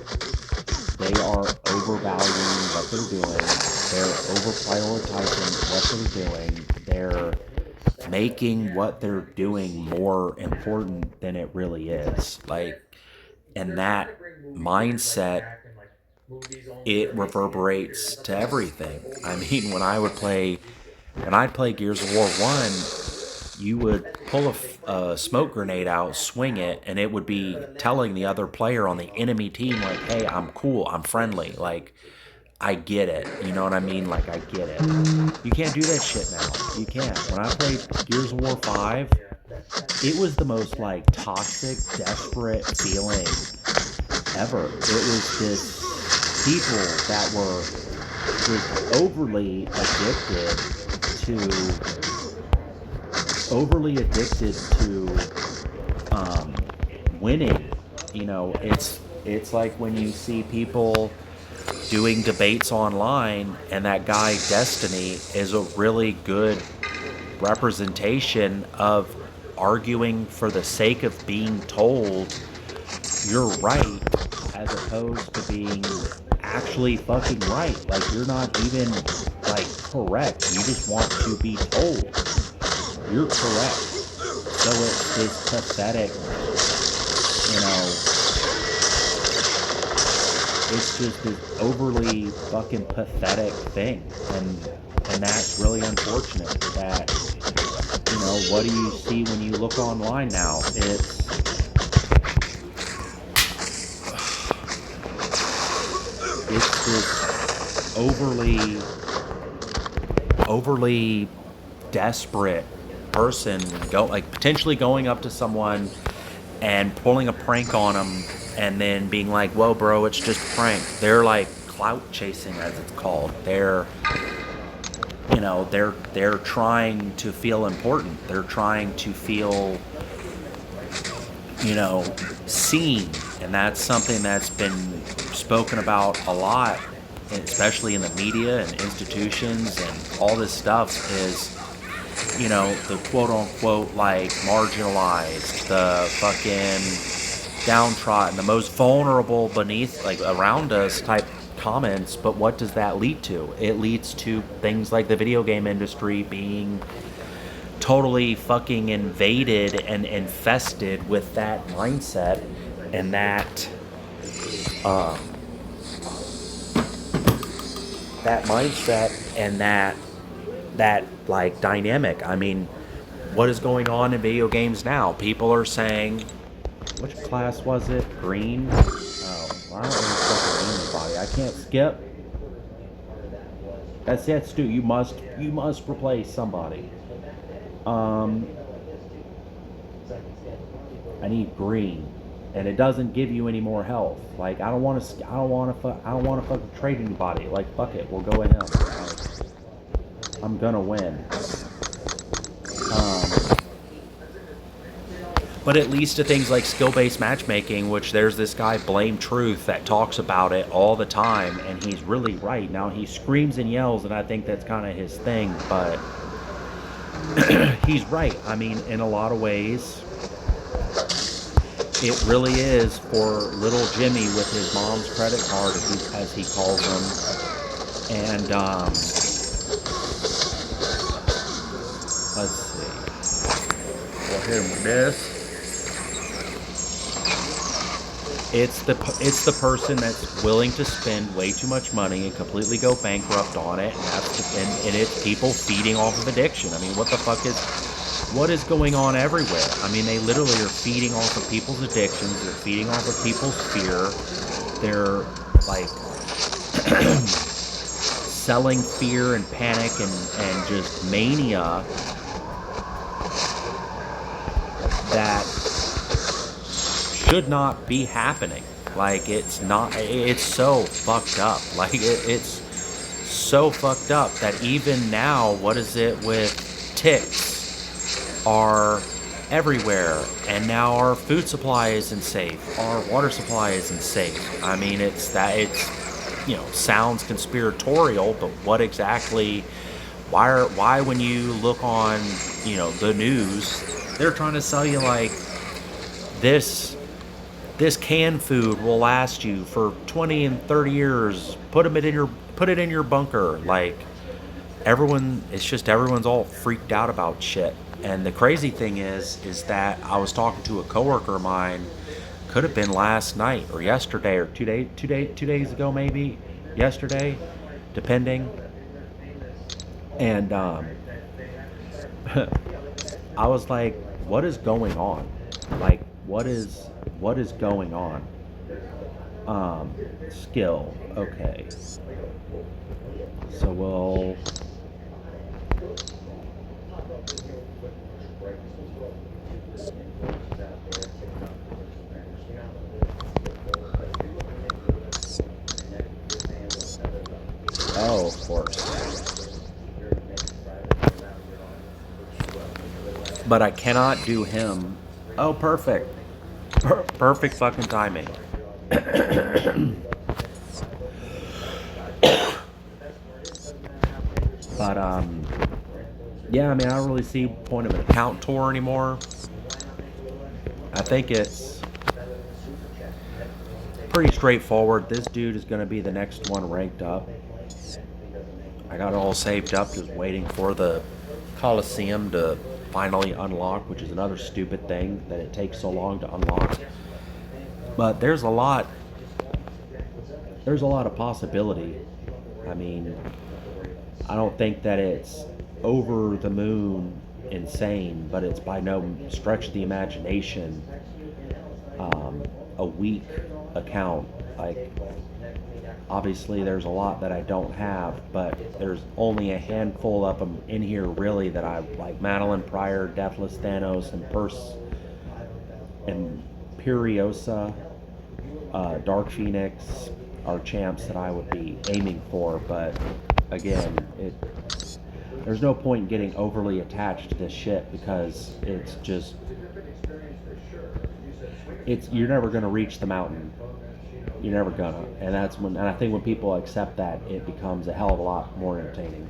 [SPEAKER 2] they are overvaluing what they're doing. They're over prioritizing what they're doing. They're making what they're doing more important than it really is. Like, and that mindset, it reverberates to everything. I mean, when I'd play Gears of War 1, you would pull a smoke grenade out, swing it, and it would be telling the other player on the enemy team, like, hey, I'm cool, I'm friendly, like, I get it. You know what I mean? Like, I get it. You can't do that shit now. You can't. When I played Gears of War 5, it was the most, like, toxic, desperate feeling ever. It was this people that were just overly addicted to winning. You know, it's like when you see people doing debates online, and that guy Destiny is a really good representation of arguing for the sake of being told you're right, as opposed to being actually fucking right. Like, you're not even like correct, you just want to be told you're correct. So it's this pathetic, you know, it's just this overly fucking pathetic thing, and that's really unfortunate. That, you know, what do you see when you look online now? It's this overly desperate person potentially going up to someone and pulling a prank on them, and then being like, whoa bro, it's just a prank. They're like clout chasing, as it's called. They're, you know, they're trying to feel important. They're trying to feel, you know, seen. And that's something that's been spoken about a lot, especially in the media and institutions and all this stuff, is, you know, the quote-unquote, like, marginalized, the fucking downtrodden, the most vulnerable beneath, like, around us type comments. But what does that lead to? It leads to things like the video game industry being totally fucking invaded and infested with that mindset, and that mindset, and that like dynamic. I mean, what is going on in video games now? People are saying, which class was it? Green? Oh, well, I don't really fucking name anybody. I can't skip. That's it, Stu. You must replace somebody. I need green, and it doesn't give you any more health. Like, I don't want to fucking trade anybody. Like, fuck it, we'll go in him. Like, I'm gonna win. But it leads to things like skill-based matchmaking, which there's this guy, Blame Truth, that talks about it all the time, and he's really right. Now, he screams and yells, and I think that's kind of his thing, but he's right. I mean, in a lot of ways, it really is for little Jimmy with his mom's credit card, as he calls them. And, let's see. We'll hit him with this. it's the person that's willing to spend way too much money and completely go bankrupt on it, and and it's people feeding off of addiction. I mean, what is going on everywhere? I mean, they literally are feeding off of people's addictions. They're feeding off of people's fear. They're like selling fear and panic and just mania that should not be happening. Like, it's not, it's so fucked up. Like, it's so fucked up that even now, what is it with ticks are everywhere, and now our food supply isn't safe, our water supply isn't safe. I mean, sounds conspiratorial, but what exactly, why when you look on, the news, they're trying to sell you like this this canned food will last you for 20 and 30 years. Put it in your bunker. Like, everyone's all freaked out about shit. And the crazy thing is that I was talking to a coworker of mine, could have been last night or yesterday or 2 days ago, maybe yesterday, depending. And I was like, what is going on? Like, what is going on? Skill. Okay. So we'll. Oh, of course. But I cannot do him. Oh, perfect. Perfect fucking timing. But yeah, I mean, I don't really see the point of an account tour anymore. I think it's pretty straightforward. This dude is going to be the next one ranked up. I got it all saved up, just waiting for the Coliseum to finally unlock, which is another stupid thing that it takes so long to unlock. But there's a lot of possibility. I mean, I don't think that it's over the moon insane, but it's by no stretch of the imagination a weak account. Like, obviously, there's a lot that I don't have, but there's only a handful of them in here really that I like. Madeline Pryor, Deathless Thanos, and Imperiosa, Dark Phoenix are champs that I would be aiming for, but again, there's no point in getting overly attached to this shit because you're never gonna reach the mountain. You're never gonna, and I think when people accept that, it becomes a hell of a lot more entertaining.